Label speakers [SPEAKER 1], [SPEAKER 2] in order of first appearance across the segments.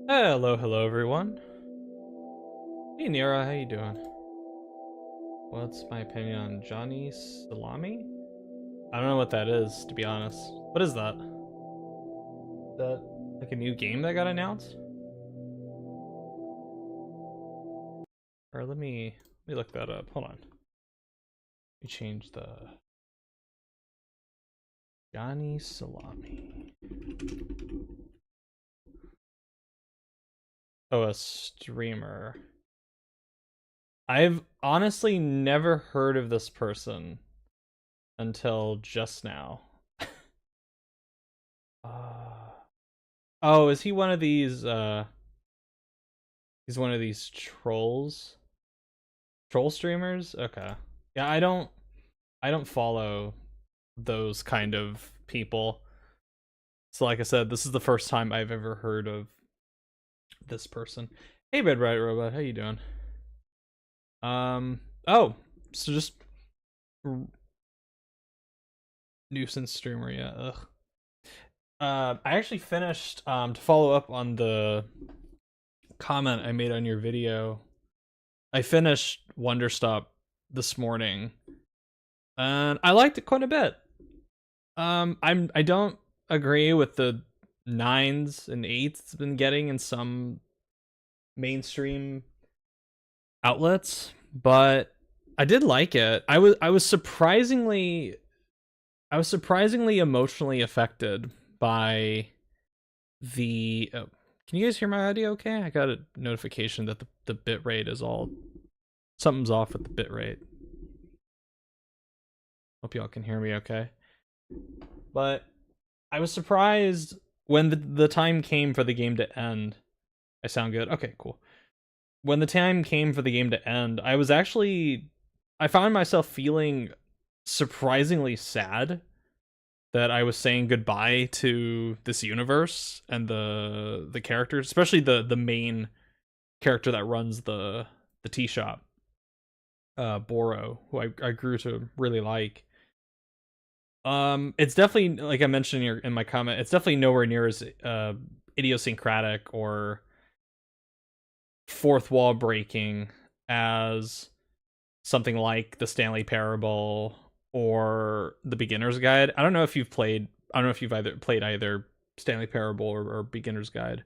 [SPEAKER 1] Hello everyone. Hey Nira, how you doing? What's my opinion on Johnny Salami? I don't know what that is, to be honest. What is that? That like a new game that got announced? Or let me look that up. Hold on. We change the Johnny Salami. Oh, a streamer. I've honestly never heard of this person until just now. Oh, is he one of these he's one of these trolls? Troll streamers? Okay. Yeah, I don't follow those kind of people. So like I said, this is the first time I've ever heard of this person. Hey Red Riot Robot, how you doing? Oh, so just nuisance streamer, yeah. Ugh. I actually finished to follow up on the comment I made on your video. I finished Wonderstop this morning, and I liked it quite a bit. I don't agree with the 9s and 8s it's been getting in some mainstream outlets, but I did like it. I was surprisingly emotionally affected by the can you guys hear my audio okay? I got a notification that the bit rate is all something's off with the bit rate. Hope y'all can hear me okay. But I was surprised when the time came for the game to end. I sound good? Okay, cool. When the time came for the game to end, I found myself feeling surprisingly sad that I was saying goodbye to this universe and the characters, especially the main character that runs the tea shop, Boro, who I grew to really like. It's definitely, like I mentioned in my comment, it's definitely nowhere near as idiosyncratic or fourth wall breaking as something like the Stanley Parable or the Beginner's Guide. I don't know if you've either played either Stanley Parable or Beginner's Guide,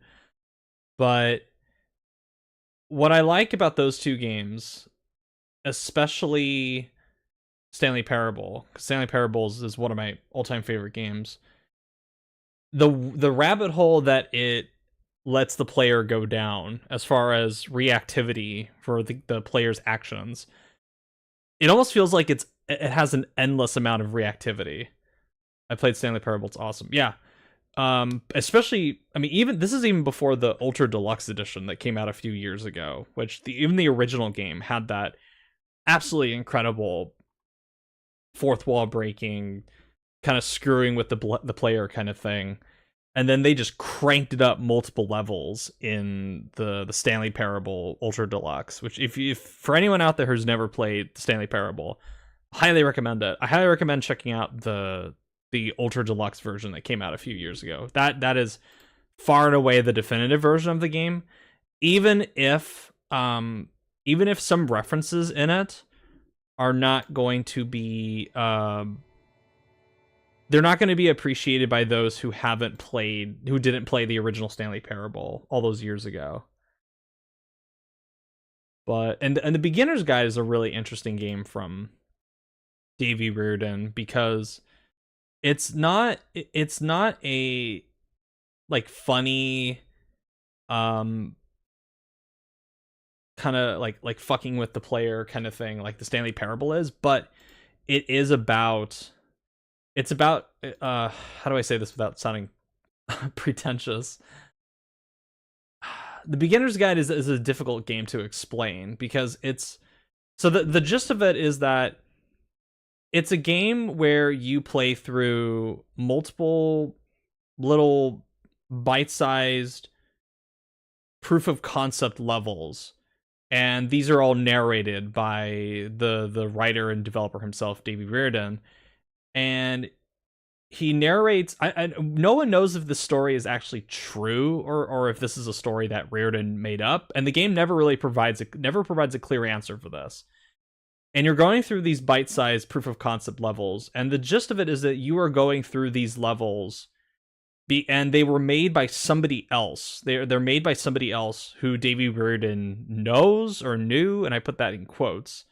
[SPEAKER 1] but what I like about those two games, especially Stanley Parable, because Stanley Parables is one of my all-time favorite games. The rabbit hole that it lets the player go down as far as reactivity for the player's actions, it almost feels like it has an endless amount of reactivity. I played Stanley Parable, it's awesome. Yeah. Especially, I mean, even before the Ultra Deluxe edition that came out a few years ago, which even the original game had that absolutely incredible fourth wall breaking, kind of screwing with the player kind of thing. And then they just cranked it up multiple levels in the Stanley Parable Ultra Deluxe, which if for anyone out there who's never played Stanley Parable, highly recommend it. I highly recommend checking out the Ultra Deluxe version that came out a few years ago. That is far and away the definitive version of the game. Even if some references in it are not going to be they're not going to be appreciated by those who didn't play the original Stanley Parable all those years ago. But and the Beginner's Guide is a really interesting game from Davey Reardon because it's not a like funny kind of like fucking with the player kind of thing like the Stanley Parable is, but it's about how do I say this without sounding pretentious? The Beginner's Guide is a difficult game to explain because the gist of it is that it's a game where you play through multiple little bite-sized proof of concept levels, and these are all narrated by the writer and developer himself, Davey Reardon, and he narrates. No one knows if the story is actually true or if this is a story that Reardon made up, and the game never provides a clear answer for this. And you're going through these bite-sized proof of concept levels, and the gist of it is that you are going through these levels, and they were made by somebody else. They're made by somebody else who Davey Reardon knows or knew, and I put that in quotes.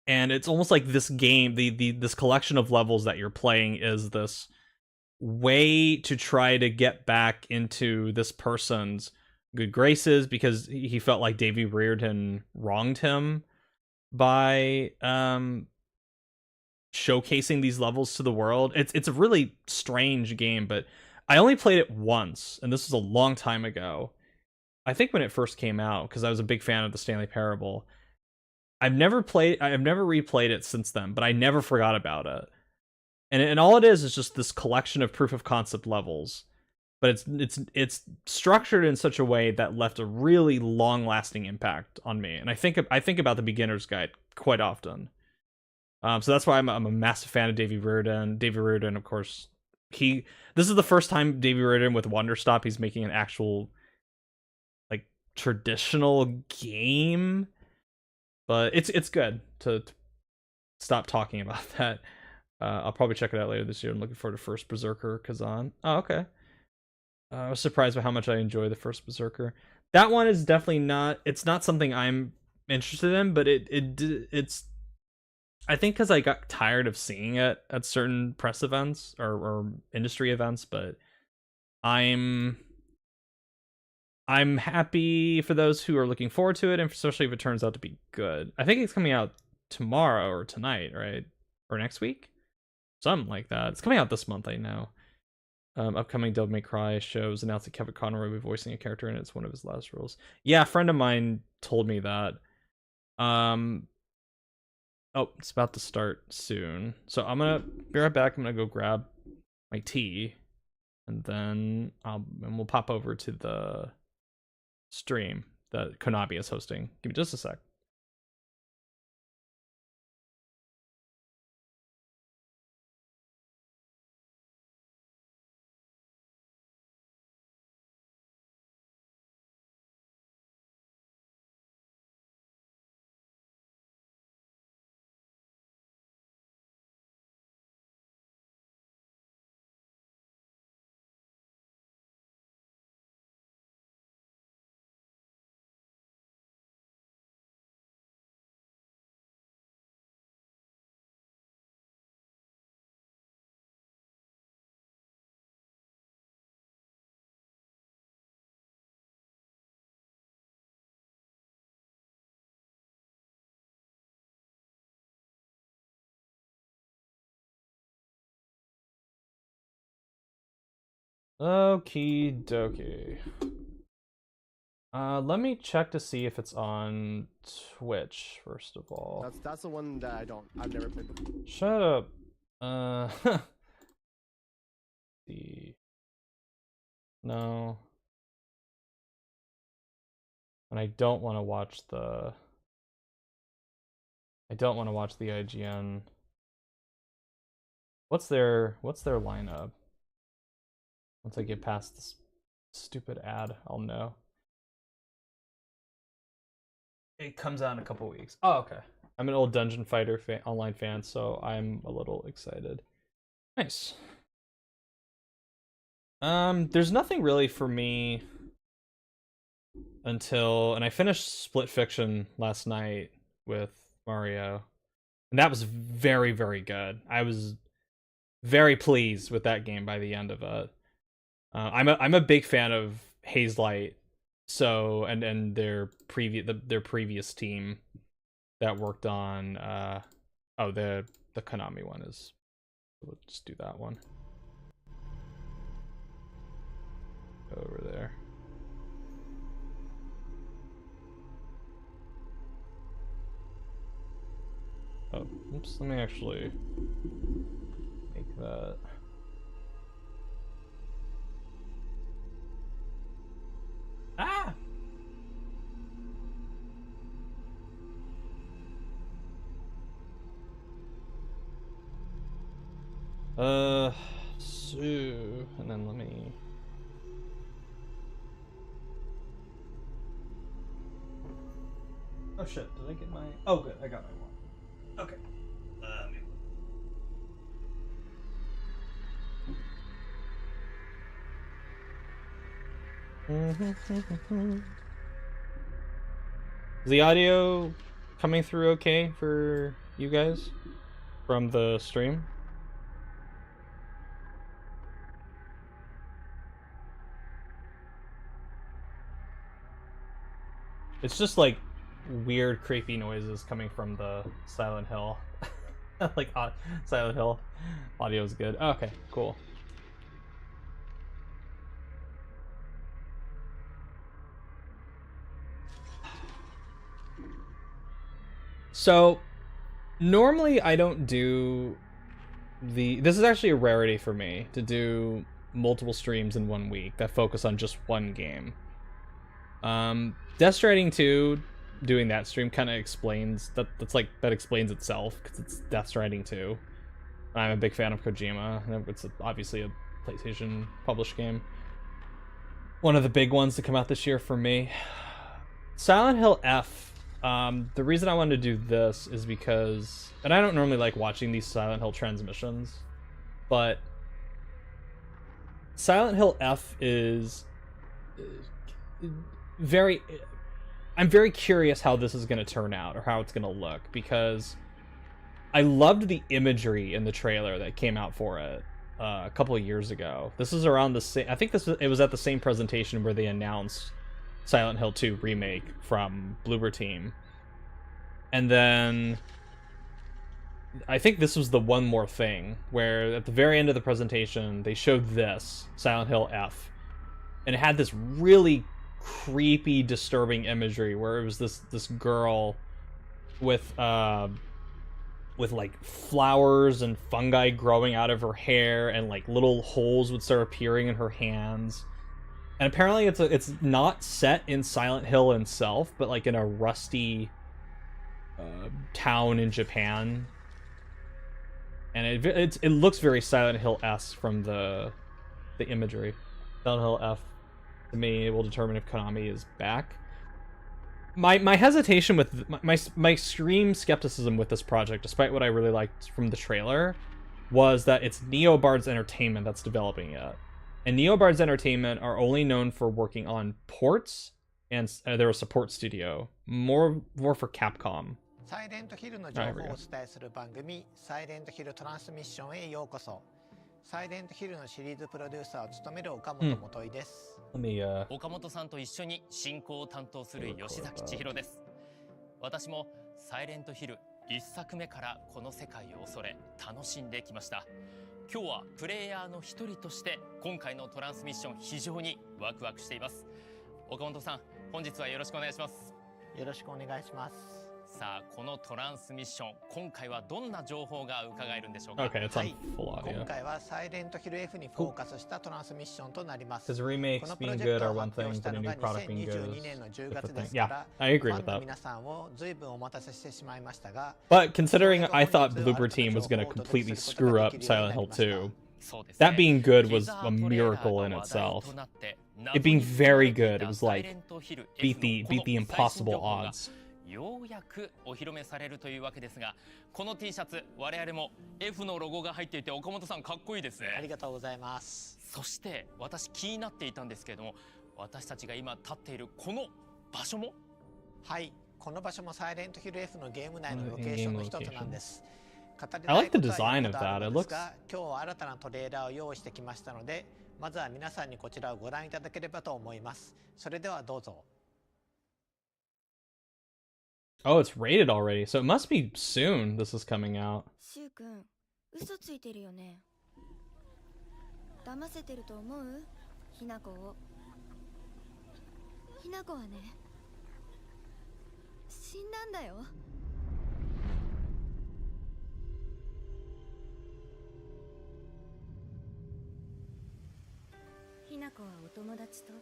[SPEAKER 1] And it's almost like this game, this collection of levels that you're playing is this way to try to get back into this person's good graces because he felt like Davy Reardon wronged him by showcasing these levels to the world. It's a really strange game, but I only played it once, and this was a long time ago. I think when it first came out, because I was a big fan of the Stanley Parable. I've never replayed it since then, but I never forgot about it. And all it is just this collection of proof of concept levels, but it's structured in such a way that left a really long lasting impact on me. And I think about the beginner's guide quite often. So that's why I'm a massive fan of Davy Reardon. Davy Reardon, of course, this is the first time Davy Reardon with Wonderstop he's making an actual like traditional game. But it's good to stop talking about that. I'll probably check it out later this year. I'm looking forward to First Berserker Kazan. Oh, okay. I was surprised by how much I enjoy the First Berserker. That one is definitely not. It's not something I'm interested in, but it's. I think because I got tired of seeing it at certain press events or industry events, but I'm happy for those who are looking forward to it, and especially if it turns out to be good. I think it's coming out tomorrow or tonight, right? Or next week? Something like that. It's coming out this month, I know. Upcoming Devil May Cry shows announced that Kevin Conroy will be voicing a character, and it's one of his last roles. Yeah, a friend of mine told me that. Oh, it's about to start soon. So I'm gonna be right back. I'm gonna go grab my tea, and then we'll pop over to the stream that Konami is hosting. Give me just a sec. Okie dokie. Let me check to see if it's on Twitch, first of all.
[SPEAKER 2] That's the one that I've never played before.
[SPEAKER 1] Shut up. No. And I don't want to watch the IGN. What's their lineup? Once I get past this stupid ad, I'll know. It comes out in a couple weeks. Oh, okay. I'm an old Dungeon Fighter online fan, so I'm a little excited. Nice. There's nothing really for me and I finished Split Fiction last night with Mario, and that was very, very good. I was very pleased with that game by the end of it. I'm a big fan of Hazelight, so and their previous team that worked on the Konami one is. We'll just do that one. Over there. Oh, oops, let me actually make that. Ah! So, and then let me... Oh shit, did I get my... Oh good, I got my one. Okay. Is the audio coming through okay for you guys from the stream? It's just like weird, creepy noises coming from the Silent Hill. Like Silent Hill audio is good. Okay, cool. So normally I don't do this is actually a rarity for me to do multiple streams in 1 week that focus on just one game. Death Stranding 2 doing that stream kind of explains that explains itself because it's Death Stranding 2. I'm a big fan of Kojima, and it's obviously a PlayStation published game. One of the big ones to come out this year for me. Silent Hill F. The reason I wanted to do this is because, and I don't normally like watching these Silent Hill transmissions, but Silent Hill F is I'm very curious how this is going to turn out or how it's going to look, because I loved the imagery in the trailer that came out for it a couple of years ago. This is around the same, I think it was at the same presentation where they announced Silent Hill 2 remake from Bloober Team. And then I think this was the One More Thing, where at the very end of the presentation they showed this Silent Hill F, and it had this really creepy, disturbing imagery where it was this girl with like flowers and fungi growing out of her hair, and like little holes would start appearing in her hands. And apparently it's not set in Silent Hill itself, but like in a rusty town in Japan. And it looks very Silent Hill-esque from the imagery. Silent Hill F, to me, will determine if Konami is back. My hesitation with my extreme skepticism with this project, despite what I really liked from the trailer, was that it's NeoBards Entertainment that's developing it. And NeoBards Entertainment are only known for working on ports, and they're a support studio, more for Capcom.
[SPEAKER 3] サイレントヒルの情報をお伝えする番組サイレントヒルトランスミッションへようこそ。サイレントヒルのシリーズプロデューサーを務める岡本元井です。
[SPEAKER 4] 岡本さんと一緒に進行を担当する吉崎千尋です。私もサイレントヒル1作目からこの世界を恐れ楽しんできました。今日はプレイヤーの一人として今回のトランスミッション非常にワクワクしています。岡本さん、本日はよろしくお願いします。
[SPEAKER 3] よろしくお願いします。
[SPEAKER 4] さあ、このトランスミッション、今回はどんな情報が伺えるんでしょうか。
[SPEAKER 1] Okay, it's on full audio.
[SPEAKER 3] 今回はサイレントヒル F にフォーカスしたトランスミッションとなります。
[SPEAKER 1] Because remakes being good are one thing, but a new product being good is a different thing. Yeah, I agree with that.
[SPEAKER 3] 皆さんを随分お待たせしてしまいましたが、
[SPEAKER 1] But considering I thought Bloober Team was going to completely screw up Silent Hill 2, that being good was a miracle in itself. It being very good, it was like beat the impossible odds.
[SPEAKER 4] ようやくお披露目されるというわけですが、この T シャツ我々も F のロゴが入っていて岡本さんかっこいいですね。
[SPEAKER 3] ありがとうございます。
[SPEAKER 4] そして私気になっていたんですけれども、私たちが今立っているこの場所も、
[SPEAKER 3] はい、この場所もサイレントヒル F のゲーム内のロケーションの一つなんです。
[SPEAKER 1] I like the design of that. It looks.
[SPEAKER 3] 今日は新たなトレーラーを用意してきましたので、まずは皆さんにこちらをご覧いただければと思います。それではどうぞ。
[SPEAKER 1] Oh, it's rated already, so it must be soon this is coming out.
[SPEAKER 5] シュウ君、嘘ついてるよね。騙せてると思う？ひなこを。ひなこはね、死んだんだよ。ひなこはお友達と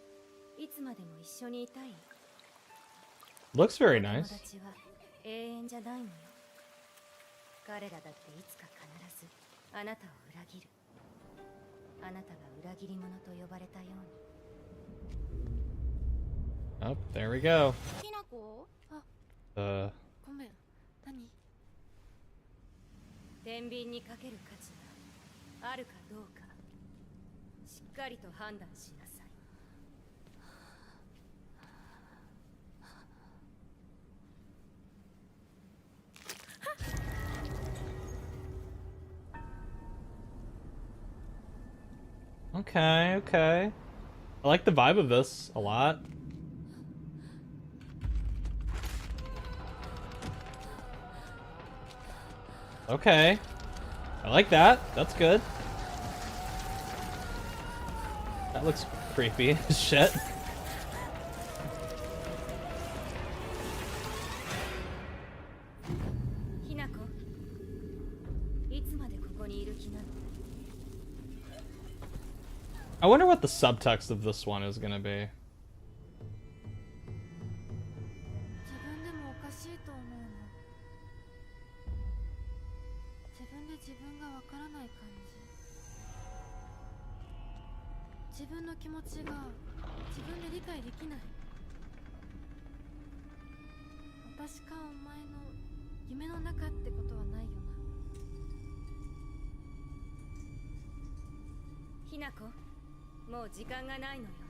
[SPEAKER 5] いつまでも一緒にいたい。
[SPEAKER 1] Looks very nice.
[SPEAKER 5] 友達は永遠じゃないのよ。彼らだっていつか必ずあなたを裏切る。あなたが裏切り者と呼ばれたように。
[SPEAKER 1] Oh, there we go.
[SPEAKER 5] ひなこ？あ、ごめん。何？天秤にかける価値があるかどうか、しっかりと判断しなさい。
[SPEAKER 1] Oh Okay, okay. I like the vibe of this a lot. Okay. I like that. That's good. That looks creepy as shit. I wonder what the subtext of this one is gonna be.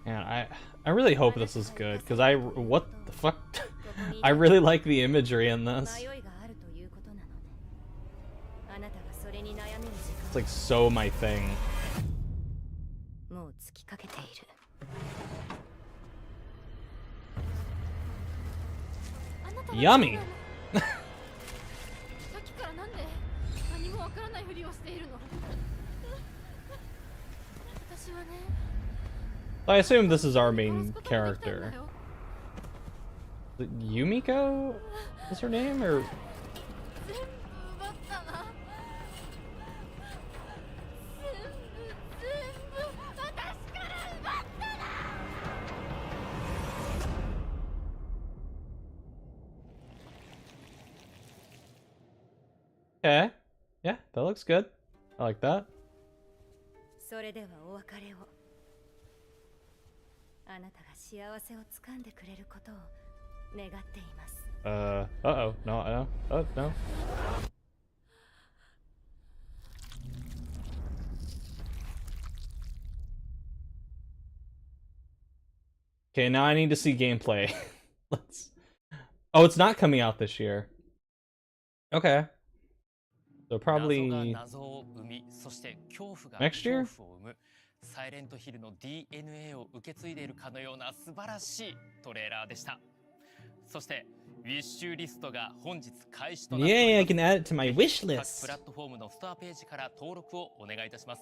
[SPEAKER 1] Man, I really hope this is good, because what the fuck? I really like the imagery in this. It's like so my thing. Yummy! I assume this is our main character. Yumiko is her name, or? Okay. Yeah, that looks good. I like that. Uh-oh. No. Oh, no. Okay, now I need to see gameplay. Oh, it's not coming out this year. Okay. So probably next year?
[SPEAKER 4] サイレントヒルの DNA を受け継いでいるかのような素晴らしいトレーラーでした。そしてウィッシュリストが本日開始となっております。
[SPEAKER 1] Yeah, I can add it to my wish list.
[SPEAKER 4] 各プラットフォームのストアページから登録をお願いいたします。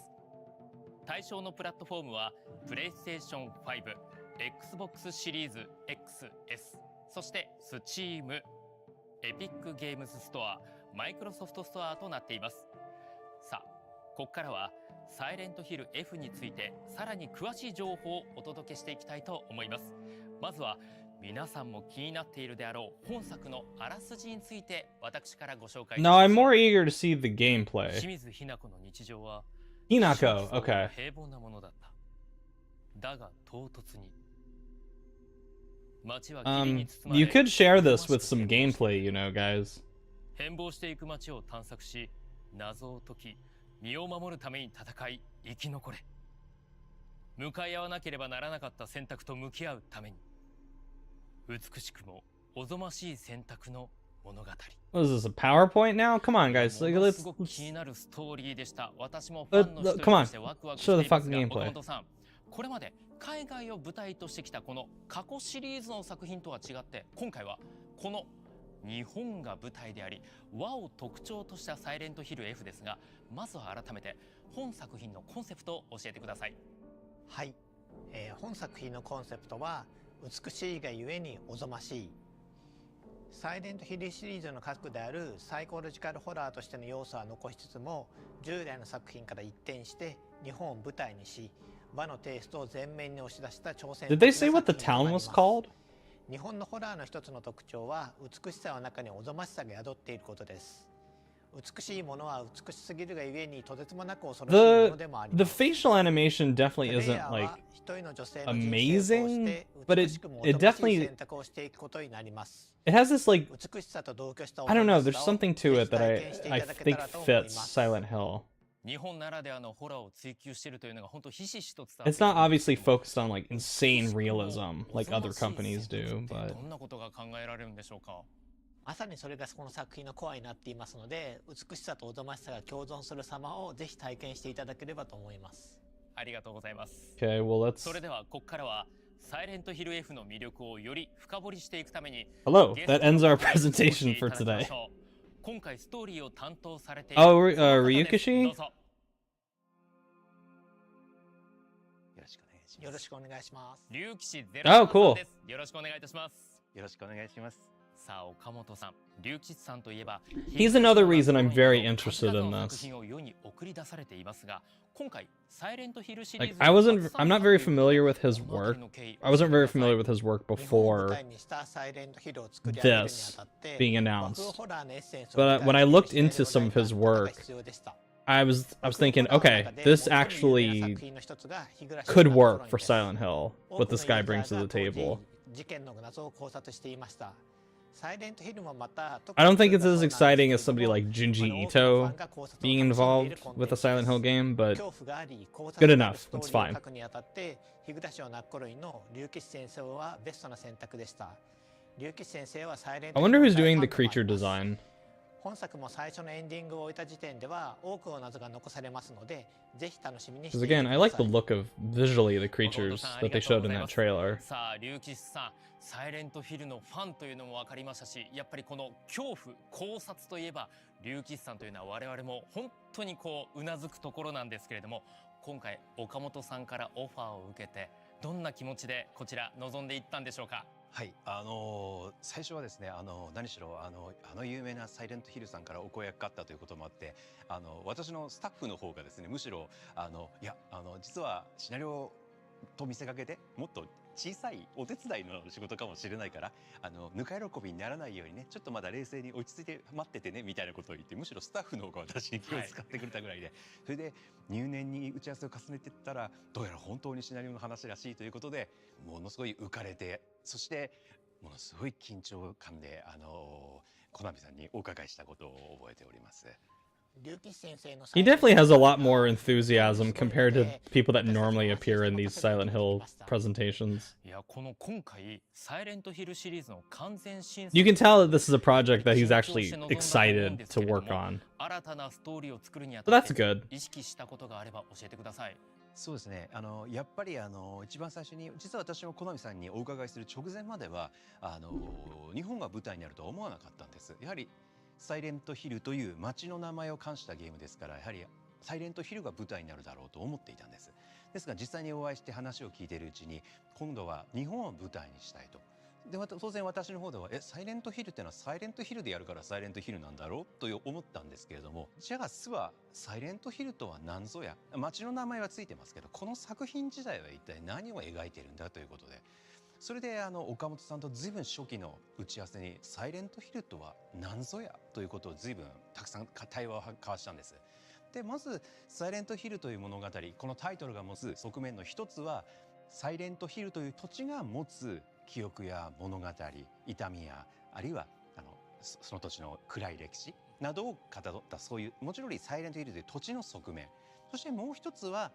[SPEAKER 4] 対象のプラットフォームは PlayStation 5、Xbox シリーズ XS、そして Steam、Epic Games Store、Microsoft Store となっています。さあ、ここからはサイレントヒル F についてさらに詳しい情報をお届けしていきたいと思います。まずは皆さんも気になっているであろう本作のあらすじについて私からご紹介します。
[SPEAKER 1] No, I'm more eager to see the gameplay.
[SPEAKER 4] 清水ひな子の日常は
[SPEAKER 1] Hinako, okay.
[SPEAKER 4] 平凡なものだった。だが唐突に街は霧に包まれ、
[SPEAKER 1] you could share this with some gameplay, you know, guys.
[SPEAKER 4] 変貌していく街を探索し、謎を解き、身を守るために戦い、生き残れ。向かい合わなければならなかった選択と向き合うために、美しくもおぞましい選択の物語。
[SPEAKER 1] What is this, a PowerPoint now? Come on, guys. Like,
[SPEAKER 4] もの
[SPEAKER 1] let's.
[SPEAKER 4] すごく気になるストーリーでした。私もファンの一人
[SPEAKER 1] Come on.
[SPEAKER 4] としてワクワクしてい
[SPEAKER 1] Show
[SPEAKER 4] ま
[SPEAKER 1] the
[SPEAKER 4] す
[SPEAKER 1] fucking
[SPEAKER 4] が、岡
[SPEAKER 1] gameplay.
[SPEAKER 4] 本さん、これまで海外を舞台としてきたこの過去シリーズの作品とは違って、今回はこの日本が舞台であり和を特徴としたサイレントヒル F ですが、まずは改めて本作品のコンセプトを教えてください。
[SPEAKER 3] はい、本作品のコンセプトは美しいがゆえにおぞましい。サイレントヒルシリーズの核であるサイコロジカルホラーとしての要素は残しつつも、従来の作品から一転して日本を舞台にし、和のテイストを前面に押し出した挑戦的
[SPEAKER 1] Did
[SPEAKER 3] な
[SPEAKER 1] they
[SPEAKER 3] 作
[SPEAKER 1] say
[SPEAKER 3] 品
[SPEAKER 1] what
[SPEAKER 3] と
[SPEAKER 1] the
[SPEAKER 3] なり
[SPEAKER 1] town
[SPEAKER 3] ま
[SPEAKER 1] was
[SPEAKER 3] す。
[SPEAKER 1] called?
[SPEAKER 3] 日本のホラーの一つの特徴は美しさの中におぞましさが宿っていることです。美しいものは美しすぎるがゆえにとてつもなく恐ろしいものでもあります。
[SPEAKER 1] The facial animation definitely isn't like amazing, but it definitely it has this like I don't know, there's something to it that I think fits Silent Hill.
[SPEAKER 4] 日本ならではのホラーを追求しているというのが本当ひしひしと伝わって
[SPEAKER 1] It's not obviously focused on like insane realism like other companies do, but
[SPEAKER 4] どんなことが考えられるんでしょうか。
[SPEAKER 3] まさにそれがこの作品のコアになっていますので、美しさとおぞましさが共存する様をぜひ体験していただければと思います。
[SPEAKER 4] ありがとうございます。
[SPEAKER 1] Okay, well, let's.
[SPEAKER 4] それではここからはサイレントヒル F の魅力をより深掘りしていくために
[SPEAKER 1] Hello,
[SPEAKER 4] ゲスト
[SPEAKER 1] that
[SPEAKER 4] の
[SPEAKER 1] ends our
[SPEAKER 4] 方にお越し
[SPEAKER 1] presentation
[SPEAKER 4] い
[SPEAKER 1] for
[SPEAKER 4] ただきま
[SPEAKER 1] today.
[SPEAKER 4] しょう。今回ストーリーを担当されている
[SPEAKER 1] Oh,
[SPEAKER 4] この方です。
[SPEAKER 1] Ryukishi?
[SPEAKER 4] どうぞ。
[SPEAKER 3] よろしくお願いします。
[SPEAKER 4] 龍騎士ゼ
[SPEAKER 1] Oh,
[SPEAKER 4] ロさん
[SPEAKER 1] cool.
[SPEAKER 4] です。よろしくお願いいたします。
[SPEAKER 6] よろしくお願いします。
[SPEAKER 4] さあ岡本さん、龍騎士さんといえば
[SPEAKER 1] He's another reason I'm very interested in
[SPEAKER 4] 数
[SPEAKER 1] this.
[SPEAKER 4] 々の作品を世に送り出されていますが、今回サイレントヒルシリー
[SPEAKER 1] Like,
[SPEAKER 4] ズ
[SPEAKER 1] I'm not very familiar with his work. I wasn't very familiar with his work
[SPEAKER 3] 日本を舞
[SPEAKER 1] before
[SPEAKER 3] 台にしたサイレントヒルを作り上げるにあ
[SPEAKER 1] this
[SPEAKER 3] たって
[SPEAKER 1] being
[SPEAKER 3] 和
[SPEAKER 1] announced.
[SPEAKER 3] 風ホラーのエッセンスを
[SPEAKER 1] But
[SPEAKER 3] 理解
[SPEAKER 1] when I
[SPEAKER 3] で
[SPEAKER 1] looked
[SPEAKER 3] きる
[SPEAKER 1] into some of his
[SPEAKER 3] シナリオライターが
[SPEAKER 1] work,
[SPEAKER 3] 必要でした。
[SPEAKER 1] I was
[SPEAKER 3] 和風
[SPEAKER 1] thinking,
[SPEAKER 3] ホラーの
[SPEAKER 1] okay,
[SPEAKER 3] 中で
[SPEAKER 1] this
[SPEAKER 3] 最も有名な
[SPEAKER 1] actually
[SPEAKER 3] 作品の一つが日暮らし
[SPEAKER 1] could
[SPEAKER 3] の夏
[SPEAKER 1] work
[SPEAKER 3] コロニ
[SPEAKER 1] for
[SPEAKER 3] です。
[SPEAKER 1] Silent Hill.
[SPEAKER 3] 多
[SPEAKER 1] What
[SPEAKER 3] くの
[SPEAKER 1] this
[SPEAKER 3] ユ
[SPEAKER 1] guy
[SPEAKER 3] ーザー
[SPEAKER 1] brings to
[SPEAKER 3] が
[SPEAKER 1] the
[SPEAKER 3] 当時
[SPEAKER 1] table.
[SPEAKER 3] 事件の謎を考察していました。サイレントヒルもまた
[SPEAKER 1] I don't think it's as exciting as somebody like Junji Ito being involved with a Silent Hill game, but
[SPEAKER 3] 恐怖があり考
[SPEAKER 1] good
[SPEAKER 3] 察がある
[SPEAKER 1] enough.
[SPEAKER 3] ストー
[SPEAKER 1] It's
[SPEAKER 3] リーを
[SPEAKER 1] fine.
[SPEAKER 3] 書くにあたって日暮らしを泣く頃の龍騎士先生はベストな選択でした。龍騎士先生はサイレント
[SPEAKER 1] I
[SPEAKER 3] ヒル
[SPEAKER 1] wonder
[SPEAKER 3] の
[SPEAKER 1] who's
[SPEAKER 3] 大
[SPEAKER 1] doing
[SPEAKER 3] ファ
[SPEAKER 1] the
[SPEAKER 3] ンでもあり
[SPEAKER 1] creature
[SPEAKER 3] ます。
[SPEAKER 1] design.
[SPEAKER 3] 本作も最初のエンディングを終えた時点では多くの謎が残されますので、ぜひ楽しみにしてい
[SPEAKER 1] Because
[SPEAKER 3] てく
[SPEAKER 1] again,
[SPEAKER 3] だ
[SPEAKER 1] I
[SPEAKER 3] さ
[SPEAKER 1] like the
[SPEAKER 3] い。
[SPEAKER 1] look of visually the creatures that they showed in that trailer.
[SPEAKER 4] さあ龍騎士さん、サイレントヒルのファンというのも分かりましたし、やっぱりこの恐怖考察といえば龍騎士さんというのは我々も本当にこううなずくところなんですけれども、今回岡本さんからオファーを受けてどんな気持ちでこちら臨んでいったんでしょうか。
[SPEAKER 6] はい、最初はですね、何しろ有名なサイレントヒルさんからお声がかかったということもあって、私のスタッフの方がですね、むしろいや実はシナリオと見せかけてもっと小さいお手伝いの仕事かもしれないから、ぬか喜びにならないようにね、ちょっとまだ冷静に落ち着いて待っててねみたいなことを言って、むしろスタッフの方が私に気を使ってくれたぐらいで、それで入念に打ち合わせを重ねていったら、どうやら本当にシナリオの話らしいということで、ものすごい浮かれて、そしてものすごい緊張感でコナミさんにお伺いしたことを覚えております。
[SPEAKER 1] He definitely has a lot more enthusiasm compared to people that normally appear in these Silent Hill presentations.
[SPEAKER 4] いやこの今回サイレントヒルシリーズの完全新
[SPEAKER 1] You can tell that this is a project that he's actually excited to work on.
[SPEAKER 4] 新たなストーリーを作るにあ
[SPEAKER 1] So
[SPEAKER 4] たっ
[SPEAKER 1] that's
[SPEAKER 4] て
[SPEAKER 1] good.
[SPEAKER 4] 意識したことがあれば教えてください。
[SPEAKER 6] そうですね、やっぱり一番最初に、実は私もコナミさんにお伺いする直前までは日本が舞台になるとは思わなかったんです。やはりサイレントヒルという街の名前を冠したゲームですから、やはりサイレントヒルが舞台になるだろうと思っていたんです。ですが実際にお会いして話を聞いているうちに、今度は日本を舞台にしたいと。で当然私の方ではサイレントヒルっていうのはサイレントヒルでやるからサイレントヒルなんだろうと思ったんですけれども、じゃあ巣はサイレントヒルとは何ぞや、街の名前はついてますけど、この作品自体は一体何を描いているんだということで、それで岡本さんと随分初期の打ち合わせにサイレントヒルとは何ぞやということを随分たくさん対話を交わしたんです。でまずサイレントヒルという物語、このタイトルが持つ側面の一つは、サイレントヒルという土地が持つ記憶や物語、痛みや、あるいはその土地の暗い歴史などをかたどった、そういうもちろんサイレントヒルという土地の側面、そしてもう一つは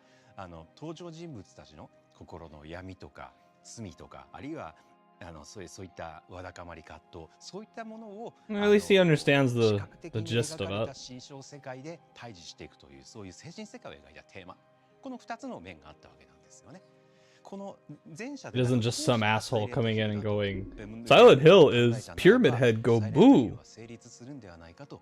[SPEAKER 6] 登場人物たちの心の闇とか罪とか、あるいはそういったわだかまり葛藤、そういったものを
[SPEAKER 1] At least he understands
[SPEAKER 6] 視
[SPEAKER 1] the
[SPEAKER 6] 覚的
[SPEAKER 1] the
[SPEAKER 6] に
[SPEAKER 1] gist
[SPEAKER 6] 描
[SPEAKER 1] of
[SPEAKER 6] かれた
[SPEAKER 1] it.
[SPEAKER 6] 心象世界で対峙していくという、そういう精神世界を描いたテーマ、この2つの面があったわけなんですよね。この前者
[SPEAKER 1] It isn't just some asshole coming in and going,
[SPEAKER 6] Silent
[SPEAKER 1] Silent Hill is Pyramid Head go boo.
[SPEAKER 6] 成立するんではないかと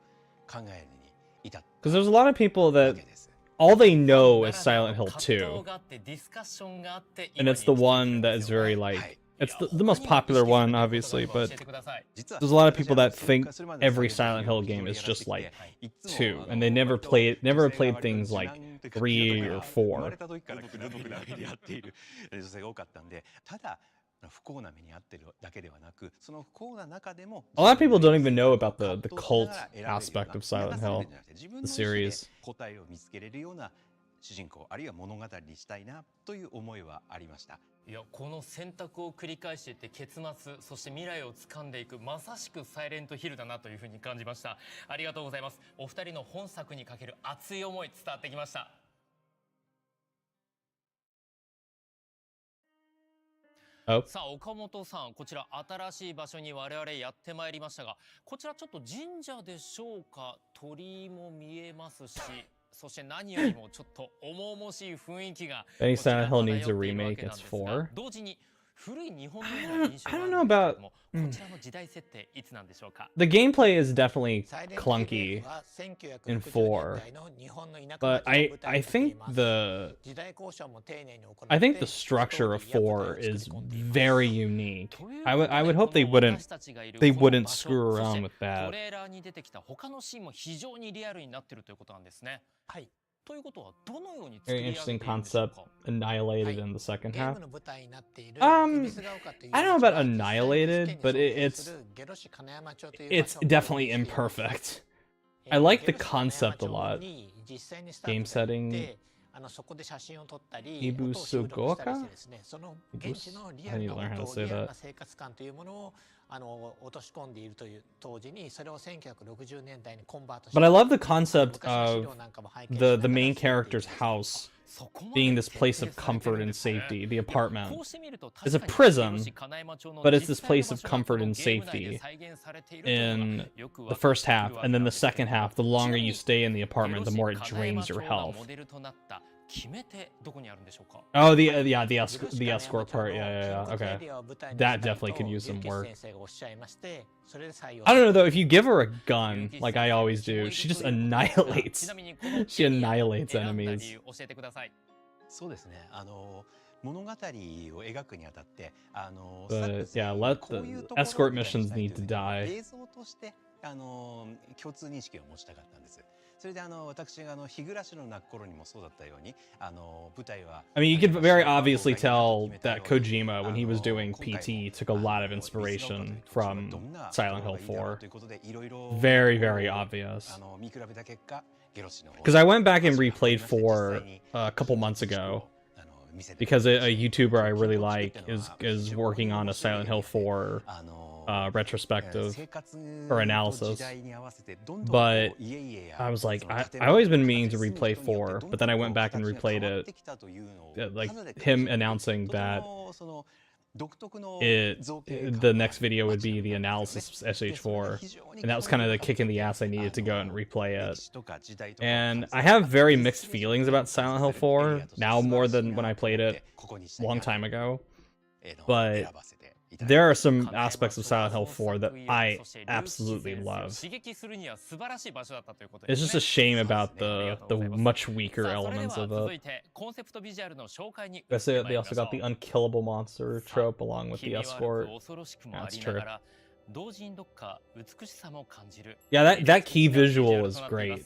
[SPEAKER 6] 考えるに至った
[SPEAKER 1] Because there's a lot of people
[SPEAKER 6] わ
[SPEAKER 1] that
[SPEAKER 6] けです。
[SPEAKER 1] all they know is Silent Hill 2.
[SPEAKER 4] があってディスカッションがあって
[SPEAKER 1] And it's the one that is very like, it's the most popular one, obviously, but
[SPEAKER 6] 実は
[SPEAKER 1] there's a lot of people that think
[SPEAKER 6] それまで
[SPEAKER 1] every Silent Hill game is just like 2, and they never played things like 3 or
[SPEAKER 6] 生ま
[SPEAKER 1] 4.
[SPEAKER 6] れた時から気の毒な目に遭っている女性が多かったんで、ただ不幸な目に遭っているだけではなく、その不幸な中でも
[SPEAKER 1] A lot of people don't even know about the cult aspect of Silent Hill,
[SPEAKER 6] 自分
[SPEAKER 1] the
[SPEAKER 6] の意思で
[SPEAKER 1] series.
[SPEAKER 6] 答えを見つけれるような主人公、あるいは物語にしたいなという思いはありました。
[SPEAKER 4] いやこの選択を繰り返していって結末、そして未来を掴んでいく、まさしくサイレントヒルだなというふうに感じました。ありがとうございます。お二人の本作にかける熱い思い伝わってきました。
[SPEAKER 1] Oh,
[SPEAKER 4] さあ岡本さん、こちら新しい場所に我々やってまいりましたが、こちらちょっと神社でしょうか。鳥居も見えますし、そして何よりもちょっと重々しい雰囲気が
[SPEAKER 1] Any
[SPEAKER 4] こちら
[SPEAKER 1] Silent Hill
[SPEAKER 4] 漂
[SPEAKER 1] needs
[SPEAKER 4] って
[SPEAKER 1] a
[SPEAKER 4] いるわ
[SPEAKER 1] remake.
[SPEAKER 4] けなん
[SPEAKER 1] It's
[SPEAKER 4] ですが
[SPEAKER 1] 4.
[SPEAKER 4] 同時に古い日本の
[SPEAKER 1] I
[SPEAKER 4] ような
[SPEAKER 1] don't,
[SPEAKER 4] 印象
[SPEAKER 1] I
[SPEAKER 4] があ
[SPEAKER 1] don't
[SPEAKER 4] る
[SPEAKER 1] know
[SPEAKER 4] んですけれ
[SPEAKER 1] about.
[SPEAKER 4] ども、こ
[SPEAKER 1] Mm.
[SPEAKER 4] ちらの時代設定いつなんでしょうか。
[SPEAKER 1] The gameplay is definitely
[SPEAKER 3] サイレント
[SPEAKER 1] clunky,
[SPEAKER 3] は1960
[SPEAKER 1] in
[SPEAKER 3] 年
[SPEAKER 1] 4.
[SPEAKER 3] 代の日本の田舎
[SPEAKER 1] but
[SPEAKER 3] 町が
[SPEAKER 1] I
[SPEAKER 3] 舞台になって
[SPEAKER 1] think
[SPEAKER 3] います。
[SPEAKER 1] the
[SPEAKER 3] 時代交渉も丁寧に行って
[SPEAKER 1] I think the structure of
[SPEAKER 3] ストーリーや舞
[SPEAKER 1] 4
[SPEAKER 3] 台を作り
[SPEAKER 1] is
[SPEAKER 3] 込んでいます。
[SPEAKER 1] very unique.
[SPEAKER 4] という
[SPEAKER 1] I
[SPEAKER 4] こ
[SPEAKER 1] would
[SPEAKER 4] と
[SPEAKER 1] I
[SPEAKER 4] で
[SPEAKER 1] would
[SPEAKER 4] こ
[SPEAKER 1] hope they
[SPEAKER 4] の
[SPEAKER 1] wouldn't
[SPEAKER 4] 私たちがいる
[SPEAKER 1] they
[SPEAKER 4] この
[SPEAKER 1] wouldn't
[SPEAKER 4] 場所、
[SPEAKER 1] screw
[SPEAKER 4] そし
[SPEAKER 1] around
[SPEAKER 4] て
[SPEAKER 1] with
[SPEAKER 4] ト
[SPEAKER 1] that.
[SPEAKER 4] レーラーに出てきた他のシーンも非常にリアルになってるということなんですね。
[SPEAKER 3] はい。
[SPEAKER 4] ということはどのように作
[SPEAKER 1] Very
[SPEAKER 4] り上げ
[SPEAKER 1] interesting
[SPEAKER 4] ているんでしょう
[SPEAKER 1] concept
[SPEAKER 4] か。
[SPEAKER 1] annihilated in the second
[SPEAKER 3] ゲー
[SPEAKER 1] half.
[SPEAKER 3] ムの舞台になっている
[SPEAKER 1] Um,
[SPEAKER 3] 恵比寿ヶ丘という
[SPEAKER 1] I don't know
[SPEAKER 3] 町
[SPEAKER 1] about
[SPEAKER 3] は実際に
[SPEAKER 1] annihilated,
[SPEAKER 3] 事件に
[SPEAKER 1] but
[SPEAKER 3] 相
[SPEAKER 1] it,
[SPEAKER 3] 当
[SPEAKER 1] it's
[SPEAKER 3] する下呂市金山町という
[SPEAKER 1] it's
[SPEAKER 3] 場所を
[SPEAKER 1] definitely
[SPEAKER 3] 表現しています。
[SPEAKER 1] imperfect. I like the
[SPEAKER 3] 下呂市金
[SPEAKER 1] concept a
[SPEAKER 3] 山
[SPEAKER 1] lot.
[SPEAKER 3] 町に実際にスタッ
[SPEAKER 1] Game
[SPEAKER 3] フが行っ
[SPEAKER 1] setting.
[SPEAKER 3] てそこで写真を撮ったり
[SPEAKER 1] Ibu
[SPEAKER 3] 音を収録したりし
[SPEAKER 1] Sugoka?
[SPEAKER 3] てですね、その現地のリア
[SPEAKER 1] I
[SPEAKER 3] ル
[SPEAKER 1] need
[SPEAKER 3] な
[SPEAKER 1] to learn how to
[SPEAKER 3] 音、
[SPEAKER 1] say
[SPEAKER 3] リアル
[SPEAKER 1] that.
[SPEAKER 3] な生活感というものを落とし込んでいるという当時にそれを1960年代にコンバートして
[SPEAKER 1] But I love the concept
[SPEAKER 3] 昔の資
[SPEAKER 1] of
[SPEAKER 3] 料なんかも拝見しなが
[SPEAKER 1] the
[SPEAKER 3] ら
[SPEAKER 1] main
[SPEAKER 3] 進めてい
[SPEAKER 1] character's
[SPEAKER 3] きます。
[SPEAKER 1] house
[SPEAKER 4] そこま
[SPEAKER 1] being
[SPEAKER 4] で
[SPEAKER 1] this
[SPEAKER 4] 徹
[SPEAKER 1] place
[SPEAKER 4] 底
[SPEAKER 1] of
[SPEAKER 4] されてる
[SPEAKER 1] comfort
[SPEAKER 4] ん
[SPEAKER 1] and
[SPEAKER 4] ですね。
[SPEAKER 1] safety, the
[SPEAKER 4] こ
[SPEAKER 1] apartment.
[SPEAKER 4] うしてみると
[SPEAKER 1] It's a
[SPEAKER 4] 確かに下呂
[SPEAKER 1] prison,
[SPEAKER 4] 市金山町の
[SPEAKER 1] but it's
[SPEAKER 4] 実
[SPEAKER 1] this
[SPEAKER 4] 際の
[SPEAKER 1] place
[SPEAKER 4] 場
[SPEAKER 1] of
[SPEAKER 4] 所がこ
[SPEAKER 1] comfort
[SPEAKER 4] の
[SPEAKER 1] and
[SPEAKER 4] ゲーム内で
[SPEAKER 1] safety
[SPEAKER 4] 再現されているというのが
[SPEAKER 1] in
[SPEAKER 4] よく
[SPEAKER 1] the
[SPEAKER 4] わかっ
[SPEAKER 1] first
[SPEAKER 4] てくる
[SPEAKER 1] half,
[SPEAKER 4] わけ
[SPEAKER 1] and
[SPEAKER 4] な
[SPEAKER 1] then
[SPEAKER 4] ん
[SPEAKER 1] the
[SPEAKER 4] ですけ
[SPEAKER 1] second
[SPEAKER 4] れども、
[SPEAKER 1] half, the
[SPEAKER 4] ちな
[SPEAKER 1] longer
[SPEAKER 4] み
[SPEAKER 1] you
[SPEAKER 4] に
[SPEAKER 1] stay in the
[SPEAKER 4] 下
[SPEAKER 1] apartment,
[SPEAKER 4] 呂
[SPEAKER 1] the
[SPEAKER 4] 市
[SPEAKER 1] more it
[SPEAKER 4] 金山
[SPEAKER 1] drains
[SPEAKER 4] 町
[SPEAKER 1] your
[SPEAKER 4] が
[SPEAKER 1] health.
[SPEAKER 4] モデルとなった決め手どこにあるんでしょうか。
[SPEAKER 1] Oh, yeah, the
[SPEAKER 3] 下呂市
[SPEAKER 1] the
[SPEAKER 3] 金山
[SPEAKER 1] escort
[SPEAKER 3] 町
[SPEAKER 1] part.
[SPEAKER 3] の
[SPEAKER 1] Yeah, yeah,
[SPEAKER 3] 建
[SPEAKER 1] yeah.
[SPEAKER 3] 国エ
[SPEAKER 1] Okay.
[SPEAKER 3] リアを舞台に
[SPEAKER 1] That
[SPEAKER 3] したい
[SPEAKER 1] definitely
[SPEAKER 3] と
[SPEAKER 1] could use
[SPEAKER 3] 龍
[SPEAKER 1] some
[SPEAKER 3] 吉
[SPEAKER 1] work.
[SPEAKER 3] 先生がおっしゃいまして、それで採用
[SPEAKER 1] I don't know
[SPEAKER 3] さ
[SPEAKER 1] though.
[SPEAKER 3] れ
[SPEAKER 1] If you give her a gun, like I always do, she just
[SPEAKER 4] ち
[SPEAKER 1] annihilates.
[SPEAKER 4] なみにこの
[SPEAKER 1] She
[SPEAKER 4] エリア
[SPEAKER 1] annihilates
[SPEAKER 4] 選んだ
[SPEAKER 1] enemies.
[SPEAKER 4] 理由教えてください。
[SPEAKER 6] そうですね。物語を描くにあたって
[SPEAKER 1] But yeah, let the escort missions need to die.
[SPEAKER 6] 映像として共通認識を持ちたかったんです。それで私が日暮の泣く頃にもそうだったように舞台は
[SPEAKER 1] I mean, you could very obviously tell that Kojima, when he was doing PT, took a lot of inspiration from Silent Hill 4. Very, very obvious.
[SPEAKER 6] 見比べた結果、ゲロシの方
[SPEAKER 1] Because I went back and replayed 4 a couple months ago. Because a YouTuber I really like is working on a Silent Hill 4 retrospective or analysis. But I was like, I always been meaning to replay 4, but then I went back and replayed it. Like him announcing that the next video would be the analysis of SH4, and that was kind of the kick in the ass I needed to go and replay it. And I have very mixed feelings about Silent Hill 4 now, more than when I played it a long time ago. But there are some aspects of Silent Hill 4 that I absolutely love. It's just a shame about the much weaker elements of it. They also got the unkillable monster trope along with the escort. That's true. Yeah, that key visual is great.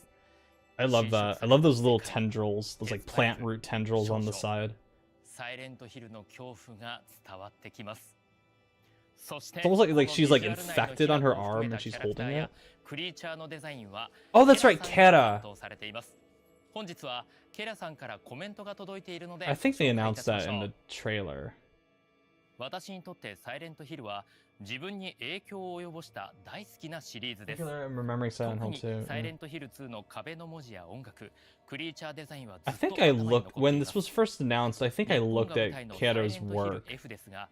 [SPEAKER 1] I love that. I love those little tendrils, those like plant root tendrils on the side. It's almost like she's like infected on her arm and she's holding it. Oh, that's right, Kera. I think they announced that in the trailer.
[SPEAKER 4] 私にとってサイレントヒルは自分に影響を及ぼした大好きなシリーズです。
[SPEAKER 1] I'm remembering Silent
[SPEAKER 4] 特
[SPEAKER 1] Hill
[SPEAKER 4] に
[SPEAKER 1] too.
[SPEAKER 4] サイレントヒル2の壁の文字や音楽、クリーチャーデザインはず
[SPEAKER 1] I
[SPEAKER 4] っと
[SPEAKER 1] think I
[SPEAKER 4] 頭に残って
[SPEAKER 1] looked
[SPEAKER 4] い
[SPEAKER 1] when
[SPEAKER 4] ま
[SPEAKER 1] this
[SPEAKER 4] す。
[SPEAKER 1] was first announced. I think I
[SPEAKER 4] 日本
[SPEAKER 1] looked
[SPEAKER 4] が舞
[SPEAKER 1] at
[SPEAKER 4] 台の
[SPEAKER 1] Kera's
[SPEAKER 4] サイレントヒル
[SPEAKER 1] work
[SPEAKER 4] F ですが、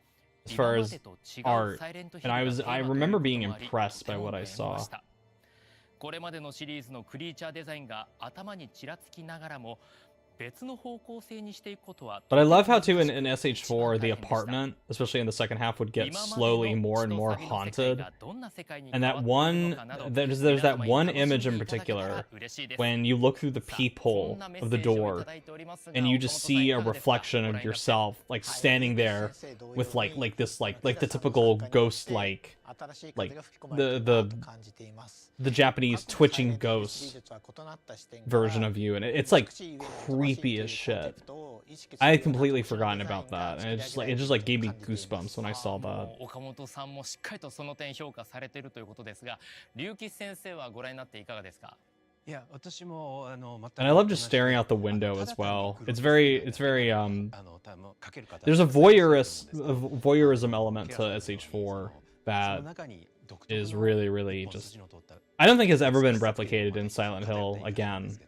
[SPEAKER 1] as
[SPEAKER 4] 今
[SPEAKER 1] far
[SPEAKER 4] ま
[SPEAKER 1] as
[SPEAKER 4] でと違う
[SPEAKER 1] art,
[SPEAKER 4] サイレントヒル
[SPEAKER 1] and
[SPEAKER 4] が
[SPEAKER 1] I
[SPEAKER 4] テーマという
[SPEAKER 1] remember
[SPEAKER 4] こと
[SPEAKER 1] being
[SPEAKER 4] もあり、
[SPEAKER 1] impressed
[SPEAKER 4] とて
[SPEAKER 1] by
[SPEAKER 4] も
[SPEAKER 1] what I
[SPEAKER 4] 悩みま
[SPEAKER 1] saw.
[SPEAKER 4] した。これまでのシリーズのクリーチャーデザインが頭にちらつきながらも、別の方向性にしていくことは
[SPEAKER 1] But I love how too in SH4 the apartment, especially in the second half, would get slowly more and more haunted. And that one, there's that one image in particular when you look through the peephole of the door and you just see a reflection of yourself like standing there with like the typical ghost like the Japanese twitching ghost version of you, and it's like creepy as shit. I had completely forgotten about that, and it just like gave me goosebumps when I saw that.
[SPEAKER 4] 岡本さんもしっかりとその点評価されているということですが、龍吉先生はご覧になっていかがですか？
[SPEAKER 1] And I love just staring out the window as well. It's very there's a voyeurism element to SH4 that is really just I don't think has ever been replicated in Silent Hill again.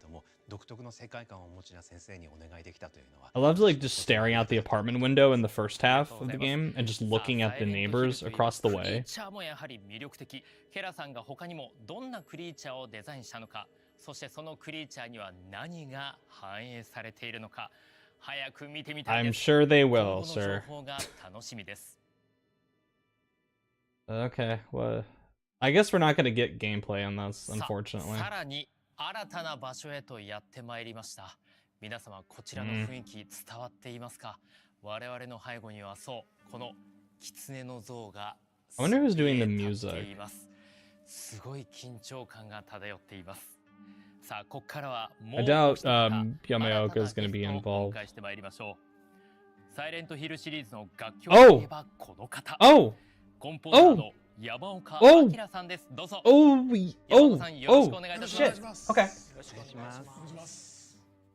[SPEAKER 1] I loved like just staring out the apartment window in the first half of the game and just looking at the neighbors across the
[SPEAKER 4] クリ
[SPEAKER 1] way.
[SPEAKER 4] ーチャーもやはり魅力的。ケラさんが他にもどんなクリーチャーをデザインしたのか、そしてそのクリーチャーには何が反映されているのか、早く見てみたい
[SPEAKER 1] I'm
[SPEAKER 4] です。
[SPEAKER 1] sure they
[SPEAKER 4] 今
[SPEAKER 1] will,
[SPEAKER 4] 後の情
[SPEAKER 1] sir.
[SPEAKER 4] 報が楽しみです。
[SPEAKER 1] Okay, well, I guess we're not gonna get gameplay on this,
[SPEAKER 4] さ
[SPEAKER 1] unfortunately.
[SPEAKER 4] さらに新たな場所へとやってまいりました。皆様こちらの雰囲気伝わっていますか？我々の背後にはそうこの狐の像が
[SPEAKER 1] I wonder who's doing the
[SPEAKER 4] 立って
[SPEAKER 1] music.
[SPEAKER 4] います。すごい緊張感が漂っています。さあここからはも
[SPEAKER 1] I
[SPEAKER 4] う
[SPEAKER 1] doubt
[SPEAKER 4] お一方
[SPEAKER 1] Yamaoka is
[SPEAKER 4] 新たな
[SPEAKER 1] gonna be
[SPEAKER 4] ゲストをお
[SPEAKER 1] involved.
[SPEAKER 4] 迎えしてまいりましょう。サイレントヒルシリーズの楽曲
[SPEAKER 1] Oh!
[SPEAKER 4] といえばこの方、
[SPEAKER 1] Oh!
[SPEAKER 4] コンポーザーの山岡
[SPEAKER 1] Oh!
[SPEAKER 4] 明さんです。どうぞ。
[SPEAKER 1] Oh!
[SPEAKER 4] 山
[SPEAKER 1] Oh!
[SPEAKER 4] 岡さんよろしくお
[SPEAKER 1] Oh!
[SPEAKER 4] 願いいたし
[SPEAKER 1] Shit!
[SPEAKER 4] ます。
[SPEAKER 1] Okay.
[SPEAKER 3] よろしくお願いします。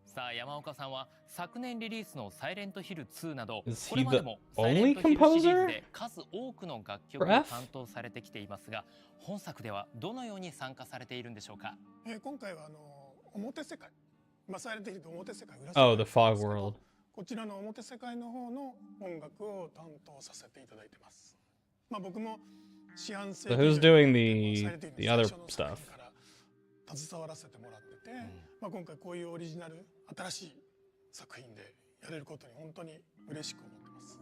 [SPEAKER 4] さあ山岡さんは昨年リリースのサイレントヒル2など
[SPEAKER 1] Is
[SPEAKER 4] これ
[SPEAKER 1] he
[SPEAKER 4] まで
[SPEAKER 1] the
[SPEAKER 4] もサイレン
[SPEAKER 1] only
[SPEAKER 4] トヒルシリーズ
[SPEAKER 1] composer?
[SPEAKER 4] で数多くの楽曲を
[SPEAKER 1] For F?
[SPEAKER 4] 担当されてきていますが、本作ではどのように参加されているんでしょうか？
[SPEAKER 7] 今回は表世界、サイレントヒルと表世界、裏世界
[SPEAKER 1] Oh, the fog world.
[SPEAKER 7] こちらの表世界の方の音楽を担当させていただいてます。僕も四半世紀
[SPEAKER 1] So who's doing
[SPEAKER 7] サイレントヒル
[SPEAKER 1] the
[SPEAKER 7] の
[SPEAKER 1] other
[SPEAKER 7] 最初の作
[SPEAKER 1] stuff?
[SPEAKER 7] 品から携わらせてもらってて、今回こういうオリジナル新しい作品でやれることに本当に嬉しく思ってます。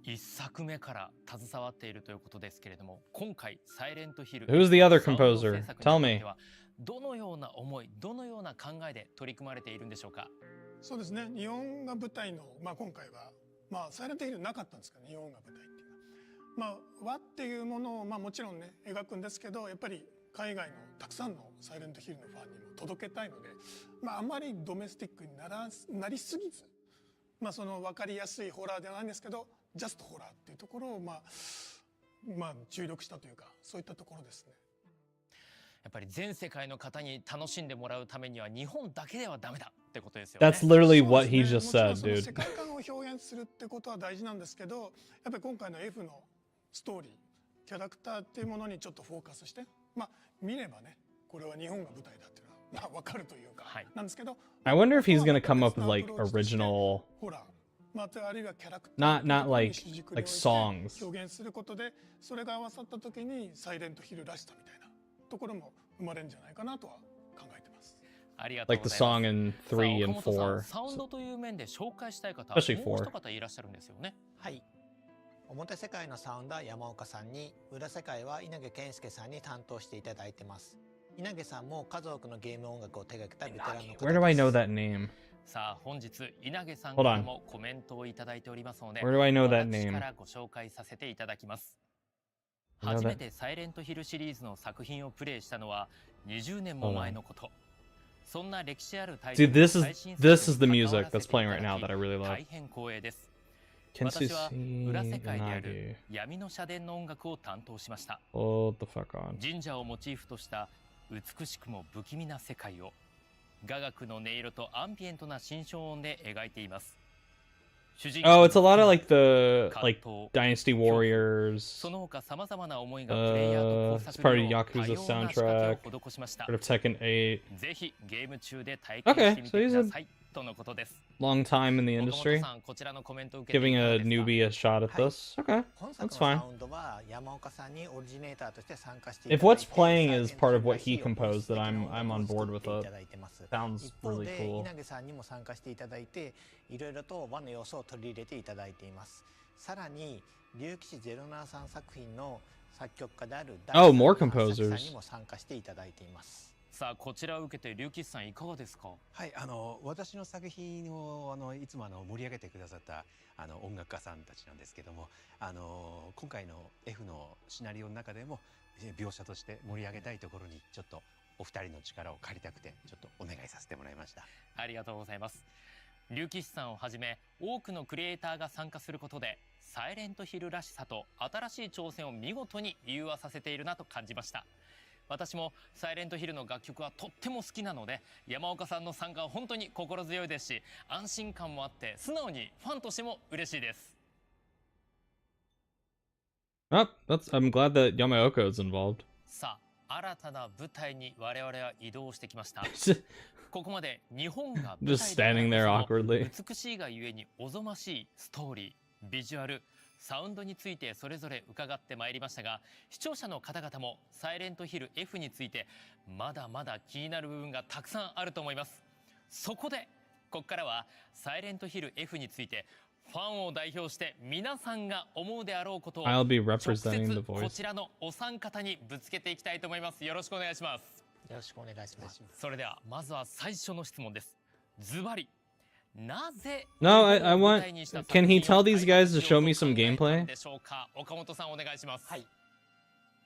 [SPEAKER 4] 一作目から携わっているということですけれども、今回サイレントヒル
[SPEAKER 1] Who's the other
[SPEAKER 4] サウンド
[SPEAKER 1] composer?
[SPEAKER 4] 制作に
[SPEAKER 1] Tell
[SPEAKER 4] あたっ
[SPEAKER 1] me.
[SPEAKER 4] てはどのような思い、どのような考えで取り組まれているんでしょうか？
[SPEAKER 7] そうですね、日本が舞台の、今回は、サイレントヒルなかったんですけど、日本が舞台っていうのは。和っていうものを、もちろんね、描くんですけど、やっぱり海外のたくさんのサイレントヒルのファンにも届けたいので、あまりドメスティックになりすぎず、その分かりやすいホラーではないんですけど、ジャストホラーっていうところを、注力したというか、そういったところですね。
[SPEAKER 4] やっぱり全世界の方に楽しんでもらうためには日本だけではダメだってことですよね。
[SPEAKER 1] That's literally
[SPEAKER 7] そ
[SPEAKER 1] what
[SPEAKER 7] う
[SPEAKER 1] he
[SPEAKER 7] です
[SPEAKER 1] just
[SPEAKER 7] ね。もちろ
[SPEAKER 1] said,
[SPEAKER 7] んその世
[SPEAKER 1] dude.
[SPEAKER 7] 界観を表現するってことは大事なんですけど、やっぱり今回の F のストーリー、キャラクターっていうものにちょっとフォーカスして、見ればね、これは日本が舞台だっていうのは分かるというか、なんですけど、
[SPEAKER 1] I wonder if he's gonna come up with like original,
[SPEAKER 7] ホラー、あるいはキャラクター
[SPEAKER 1] not like
[SPEAKER 7] 主軸に
[SPEAKER 1] like
[SPEAKER 7] 置いて
[SPEAKER 1] songs.
[SPEAKER 7] 表現することで、それが合わさった時にサイレントヒルらしさみたいなところも生まれるんじゃないかなとは考えてます。
[SPEAKER 4] ありがとう
[SPEAKER 1] Like
[SPEAKER 4] ご
[SPEAKER 1] the
[SPEAKER 4] ざいます。
[SPEAKER 1] song in 3 and
[SPEAKER 4] さあ岡本
[SPEAKER 1] 4.
[SPEAKER 4] さん、サウンドという面で紹介したい方、
[SPEAKER 1] Especially
[SPEAKER 4] もう
[SPEAKER 1] four.
[SPEAKER 4] 一方いらっしゃるんですよね。
[SPEAKER 3] はい。表世界のサウンドは山岡さんに、裏世界は稲毛健介さんに担当していただいてます。稲毛さんも数多くのゲーム音楽を手掛けたベテランの方です。
[SPEAKER 1] Where do I know that name?
[SPEAKER 4] さあ本日稲毛さん
[SPEAKER 1] Hold
[SPEAKER 4] か
[SPEAKER 1] on.
[SPEAKER 4] らもコメントをいただいておりますので、
[SPEAKER 1] Where do I know that
[SPEAKER 4] 私
[SPEAKER 1] name?
[SPEAKER 4] からご紹介させていただきます。
[SPEAKER 1] I know that-
[SPEAKER 4] 初めてサイレントヒルシリーズの作品をプレイしたのは20年も前のこと。そんな歴史あるタイト
[SPEAKER 1] Dude,
[SPEAKER 4] ルの
[SPEAKER 1] this is
[SPEAKER 4] 最新作
[SPEAKER 1] this is the
[SPEAKER 4] に
[SPEAKER 1] music
[SPEAKER 4] 関わらせ
[SPEAKER 1] that's
[SPEAKER 4] ていた
[SPEAKER 1] playing
[SPEAKER 4] だ
[SPEAKER 1] right
[SPEAKER 4] き
[SPEAKER 1] now that I really love.
[SPEAKER 4] 大変光栄です。
[SPEAKER 1] Kensuke
[SPEAKER 4] 私は裏世界である
[SPEAKER 1] Nagi.
[SPEAKER 4] 闇の社殿の音楽を担当しました。
[SPEAKER 1] Hold the fuck on.
[SPEAKER 4] 神社をモチーフとした美しくも不気味な世界を雅楽の音色とアンビエントな心象音で描いています。主人公
[SPEAKER 1] Oh, it's a lot of like the
[SPEAKER 4] 葛
[SPEAKER 1] like
[SPEAKER 4] 藤
[SPEAKER 1] Dynasty Warriors.
[SPEAKER 4] その他さまざまな思いがプレイヤーと交
[SPEAKER 1] It's
[SPEAKER 4] 錯
[SPEAKER 1] part
[SPEAKER 4] す
[SPEAKER 1] of
[SPEAKER 4] るよう
[SPEAKER 1] Yakuza
[SPEAKER 4] 多様な仕掛けを施しました
[SPEAKER 1] Part of Tekken 8.
[SPEAKER 4] ぜひゲーム中で体験してみてくださいとのことです。
[SPEAKER 1] Long time in the
[SPEAKER 4] 岡
[SPEAKER 1] industry.
[SPEAKER 4] 本さん、こちらのコメントを受けて
[SPEAKER 1] Giving
[SPEAKER 4] いかが
[SPEAKER 1] a
[SPEAKER 4] ですか？
[SPEAKER 1] newbie a shot at this. Okay,
[SPEAKER 3] 本作
[SPEAKER 1] that's
[SPEAKER 3] の
[SPEAKER 1] fine.
[SPEAKER 3] サウンドは山岡さんにオリジネーターとして参加してい
[SPEAKER 1] If
[SPEAKER 3] ただい
[SPEAKER 1] what's
[SPEAKER 3] て、
[SPEAKER 1] playing is part of what he
[SPEAKER 3] サイレントヒルらしい
[SPEAKER 1] composed, then
[SPEAKER 3] 音
[SPEAKER 1] I'm
[SPEAKER 3] 楽
[SPEAKER 1] I'm
[SPEAKER 3] を
[SPEAKER 1] on
[SPEAKER 3] 作
[SPEAKER 1] board
[SPEAKER 3] って
[SPEAKER 1] with
[SPEAKER 3] い
[SPEAKER 1] it.
[SPEAKER 3] ただいてます。
[SPEAKER 1] Sounds
[SPEAKER 3] 一方
[SPEAKER 1] really
[SPEAKER 3] で
[SPEAKER 1] cool.
[SPEAKER 3] 稲毛さんにも参加していただいて、いろいろと和の要素を取り入れていただいています。さらに竜騎士073作品の作曲家である
[SPEAKER 1] Oh, more
[SPEAKER 3] 大沢
[SPEAKER 1] composers.
[SPEAKER 3] さんにも参加していただいています。
[SPEAKER 4] さあこちらを受けて龍吉さんいかがですか？
[SPEAKER 6] はい、私の作品をいつも盛り上げてくださった音楽家さんたちなんですけども、今回の F のシナリオの中でも描写として盛り上げたいところにちょっとお二人の力を借りたくてちょっとお願いさせてもらいました。
[SPEAKER 4] ありがとうございます。龍騎士さんをはじめ多くのクリエイターが参加することでサイレントヒルらしさと新しい挑戦を見事に融和させているなと感じました。私もサイレントヒルの楽曲はとっても好きなので、山岡さんの参加は本当に心強いですし、安心感もあって素直にファンとしても嬉しいです。
[SPEAKER 1] Oh, I'm glad that Yamaoka is involved.
[SPEAKER 4] さあ新たな舞台に我々は移動してきました。ここまで日本が舞
[SPEAKER 1] Just
[SPEAKER 4] 台
[SPEAKER 1] standing
[SPEAKER 4] だ
[SPEAKER 1] there
[SPEAKER 4] からこそ
[SPEAKER 1] awkwardly.
[SPEAKER 4] 美しいがゆえにおぞましいストーリー、ビジュアル、サウンドについてそれぞれ伺ってまいりましたが、視聴者の方々もサイレントヒル F についてまだまだ気になる部分がたくさんあると思います。そこでここからはサイレントヒル F についてファンを代表して皆さんが思うであろうことを
[SPEAKER 1] I'll be
[SPEAKER 4] 直
[SPEAKER 1] representing the
[SPEAKER 4] 接こ
[SPEAKER 1] voice.
[SPEAKER 4] ちらのお三方にぶつけていきたいと思います。よろしくお願いします。
[SPEAKER 3] よろしくお願いします。
[SPEAKER 4] それではまずは最初の質問です。ズバリなぜ
[SPEAKER 1] No, I want. Can he tell these guys to show me some gameplay?
[SPEAKER 4] でしょうか。岡本さんお願いします。
[SPEAKER 3] はい。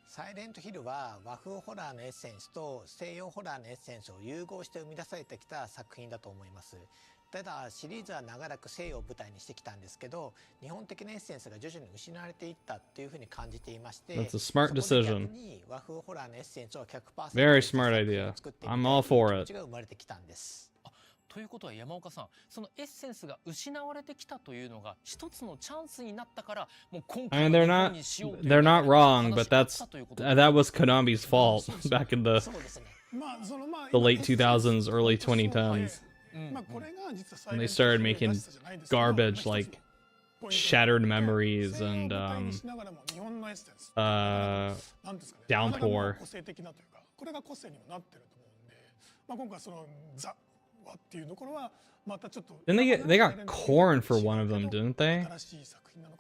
[SPEAKER 3] サイレントヒルは和風ホラーのエッセンスと西洋ホラーのエッセンスを融合して生み出されてきた作品だと思います。ただシリーズは長らく西洋を舞台にしてきたんですけど、日本的なエッセンスが徐々に失われていったっていうふうに感じていまして、
[SPEAKER 1] That's a smart
[SPEAKER 3] そこで
[SPEAKER 1] decision.
[SPEAKER 3] 逆に和風ホラーのエッセンスを 100%
[SPEAKER 1] Very smart idea.
[SPEAKER 3] 作っていきたい
[SPEAKER 1] I'm all for
[SPEAKER 3] という
[SPEAKER 1] it.
[SPEAKER 3] 気持ちが生まれてきたんです。
[SPEAKER 4] ということは山岡さん、そのエッセンスが失われてきたというのが一つのチャンスになったから、もう今
[SPEAKER 1] I
[SPEAKER 4] 回
[SPEAKER 1] mean,
[SPEAKER 4] の
[SPEAKER 1] they're
[SPEAKER 4] 日本
[SPEAKER 1] not.
[SPEAKER 4] にしようという
[SPEAKER 1] They're not
[SPEAKER 4] ことで
[SPEAKER 1] wrong,
[SPEAKER 4] 話
[SPEAKER 1] but
[SPEAKER 4] し合っ
[SPEAKER 1] that's
[SPEAKER 4] たということです。
[SPEAKER 1] that was Konami's fault back in the
[SPEAKER 3] そうですね。
[SPEAKER 1] the late 2000s, early 2010s
[SPEAKER 7] まあこれが実はサ
[SPEAKER 1] when
[SPEAKER 7] イレ
[SPEAKER 1] they
[SPEAKER 7] ントヒル
[SPEAKER 1] started
[SPEAKER 7] の
[SPEAKER 1] making
[SPEAKER 7] らしさじゃないですけど、
[SPEAKER 1] garbage
[SPEAKER 7] まあ
[SPEAKER 1] like
[SPEAKER 7] 一つのポイントで
[SPEAKER 1] Shattered Memories
[SPEAKER 7] 西洋を
[SPEAKER 1] and
[SPEAKER 7] 舞台にしながらも日本のエッセンス なんですかね、
[SPEAKER 1] Downpour
[SPEAKER 7] なかなか個性的なというか、これが個性にもなってると思うんで、まあ今回そのザワっていうところはまたちょっと
[SPEAKER 1] Then they got corn for one of them, didn't they?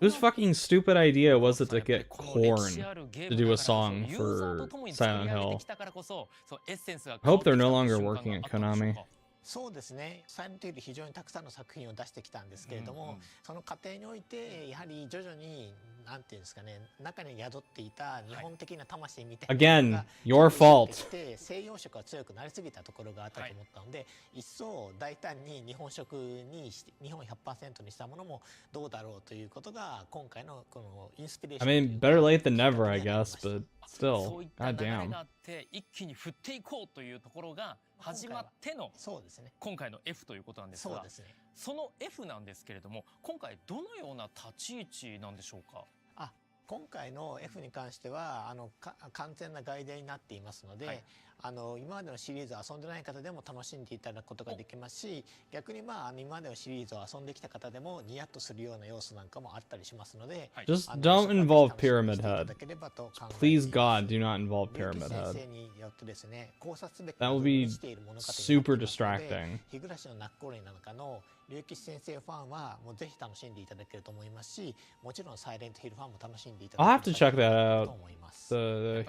[SPEAKER 1] Whose fucking stupid idea was it to get corn to do a song for Silent Hill? I hope they're no longer working at Konami.
[SPEAKER 3] そうですね。サイレントヒル非常にたくさんの作品を出してきたんですけれども、その過程においてやはり徐々になんていうんですかね、中に宿っていた日本的な魂みたいなのが
[SPEAKER 1] Again, your fault.
[SPEAKER 3] 西洋色が強くなりすぎたところがあったと思ったので、一層大胆に日本色にして日本 100% にしたものもどうだろうということが今回のこのインスピレーショ
[SPEAKER 1] I
[SPEAKER 3] ン
[SPEAKER 1] mean, better late than never, I guess, but
[SPEAKER 4] そう
[SPEAKER 1] still,
[SPEAKER 4] いった流れ
[SPEAKER 1] goddamn.
[SPEAKER 4] があって一気に振っていこうというところが始まっての
[SPEAKER 3] そうですね。
[SPEAKER 4] 今回の F ということなんですが、
[SPEAKER 3] そうですね。
[SPEAKER 4] その F なんですけれども、今回どのような立ち位置なんでしょうか。
[SPEAKER 3] 今回の F に関しては完全な外伝になっていますので、
[SPEAKER 4] はい、
[SPEAKER 3] 今までのシリーズを遊んでない方でも楽しんでいただくことができますし、逆に今までのシリーズを遊んできた方でもニヤッとするような要素なんかもあったりしますので、
[SPEAKER 1] Just don't involve Pyramid Head. Please God, do not involve Pyramid
[SPEAKER 3] 先
[SPEAKER 1] Head.
[SPEAKER 3] 生によってですね、考察すべき
[SPEAKER 1] That will
[SPEAKER 3] 部分
[SPEAKER 1] be
[SPEAKER 3] にしている物語になってい
[SPEAKER 1] super
[SPEAKER 3] ますので、
[SPEAKER 1] distracting.
[SPEAKER 3] 日暮の泣く頃になんかの竜吉先生ファンはもうぜひ楽しんでいただけると思いますし、もちろんサイレントヒルファンも楽しんでいただ
[SPEAKER 1] I'll
[SPEAKER 3] け
[SPEAKER 1] have
[SPEAKER 3] る
[SPEAKER 1] to check that
[SPEAKER 3] と
[SPEAKER 1] out.
[SPEAKER 3] 思います。
[SPEAKER 1] The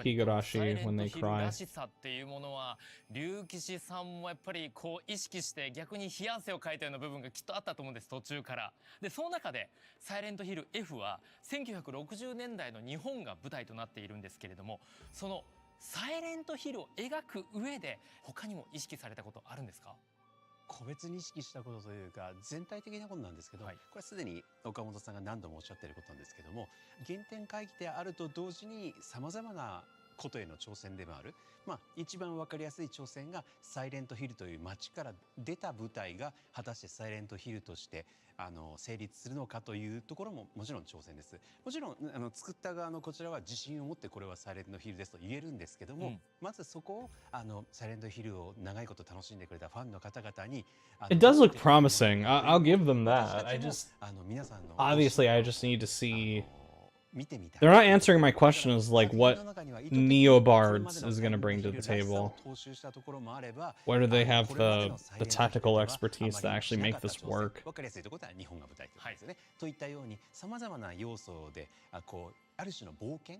[SPEAKER 1] Higurashi when they
[SPEAKER 4] サイレントヒル
[SPEAKER 1] cry.
[SPEAKER 4] らしさっていうものは竜騎士さんもやっぱりこう意識して逆に冷や汗をかいたような部分がきっとあったと思うんです、途中から。でその中でサイレントヒル F は1960年代の日本が舞台となっているんですけれども、そのサイレントヒルを描く上で他にも意識されたことあるんですか。
[SPEAKER 6] 個別に意識したことというか全体的なことなんですけど、
[SPEAKER 4] はい、
[SPEAKER 6] これはすでに岡本さんが何度もおっしゃっていることなんですけども、原点回帰であると同時にさまざまなことへの挑戦でもある、一番分かりやすい挑戦がサイレントヒルという街から出た舞台が果たしてサイレントヒルとして成立するのかというところももちろん挑戦です。もちろん作った側のこちらは自信を持ってこれはサイレントヒルですと言えるんですけども、まずそこをサイレントヒルを長いこと楽しんでくれたファンの方々に
[SPEAKER 1] It does look promising. I'll give them that. I just
[SPEAKER 6] 皆さんの
[SPEAKER 1] obviously I just need to see.
[SPEAKER 6] 見てみたい。
[SPEAKER 1] They're not answering my question as like what Neobards is going to bring to the table. Where do they have the technical expertise to actually make this work?
[SPEAKER 6] わかりやすいところは日本が舞台ということですね。といったようにさまざまな要素である種の冒険。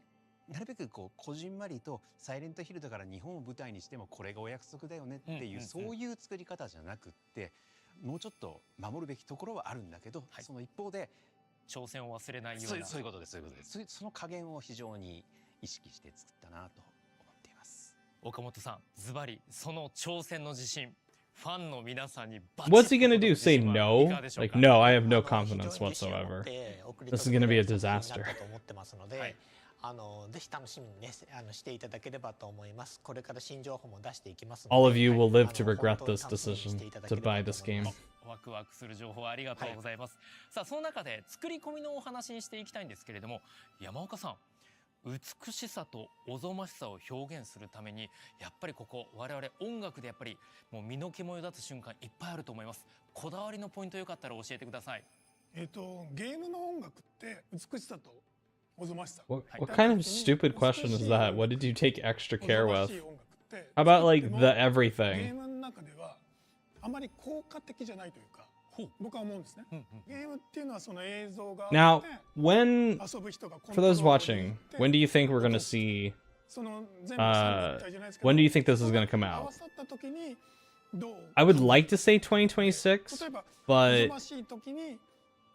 [SPEAKER 6] なるべくこじんまりとサイレントヒルだから日本を舞台にしてもこれがお約束だよねっていうそういう作り方じゃなくって、もうちょっと守るべきところはあるんだけど、その一方で
[SPEAKER 4] 挑戦を忘れないような。
[SPEAKER 6] そういうことです。その加減を非常に意識して作ったなと思っています。
[SPEAKER 4] 岡本さん、ズバリその挑戦の自信、ファンの皆さんに
[SPEAKER 1] What's he gonna do? Say no? Like no, I have no confidence whatsoever. This is gonna be a disaster.
[SPEAKER 3] ぜひ楽しみにねしていただければと思います。これから新情報も出していきますので。
[SPEAKER 1] All of you will live to regret this decision to buy this game.
[SPEAKER 4] ワクワクする情報ありがとうございます。さあその中で作り込みのお話にしていきたいんですけれども、山岡さん、美しさとおぞましさを表現するためにやっぱりここ我々音楽でやっぱりもう身の毛もよだつ瞬間いっぱいあると思います。こだわりのポイントよかったら教えてください。
[SPEAKER 7] ゲームの音楽って美しさとおぞましさ。
[SPEAKER 1] What kind of stupid question is that? What did you take extra care with? How about like the
[SPEAKER 7] ゲー
[SPEAKER 1] everything?
[SPEAKER 7] ムの中ではあまり効果的じゃないというか、僕は思うんですね。ゲームっていうのはその映像が
[SPEAKER 1] Now, when
[SPEAKER 7] 遊ぶ人が
[SPEAKER 1] for those watching, when do you think we're gonna see?
[SPEAKER 7] その全部三位一体じゃないですけど
[SPEAKER 1] When do you think this is gonna come
[SPEAKER 7] 合
[SPEAKER 1] out?
[SPEAKER 7] わさった時にどう
[SPEAKER 1] I would like to say 2026,
[SPEAKER 7] 例えば
[SPEAKER 1] but
[SPEAKER 7] おぞましい時に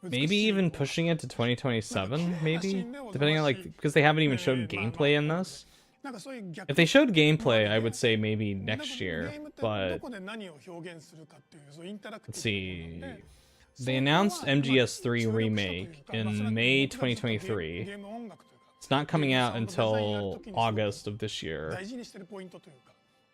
[SPEAKER 1] maybe even pushing it to 2027, maybe depending on like because they haven't even showed gameplay in this.
[SPEAKER 7] なんかそういう逆
[SPEAKER 1] If they showed gameplay, I would say maybe next
[SPEAKER 7] ゲ
[SPEAKER 1] year.
[SPEAKER 7] ームって
[SPEAKER 1] But
[SPEAKER 7] どこで何を表現するかっていうそうインタラクティ
[SPEAKER 1] let's
[SPEAKER 7] ブ
[SPEAKER 1] see.
[SPEAKER 7] なので
[SPEAKER 1] They announced MGS3 remake in May 2023.
[SPEAKER 7] ゲーム音楽というか
[SPEAKER 1] It's not coming out until August of this year.
[SPEAKER 7] 大事にしてるポイントというか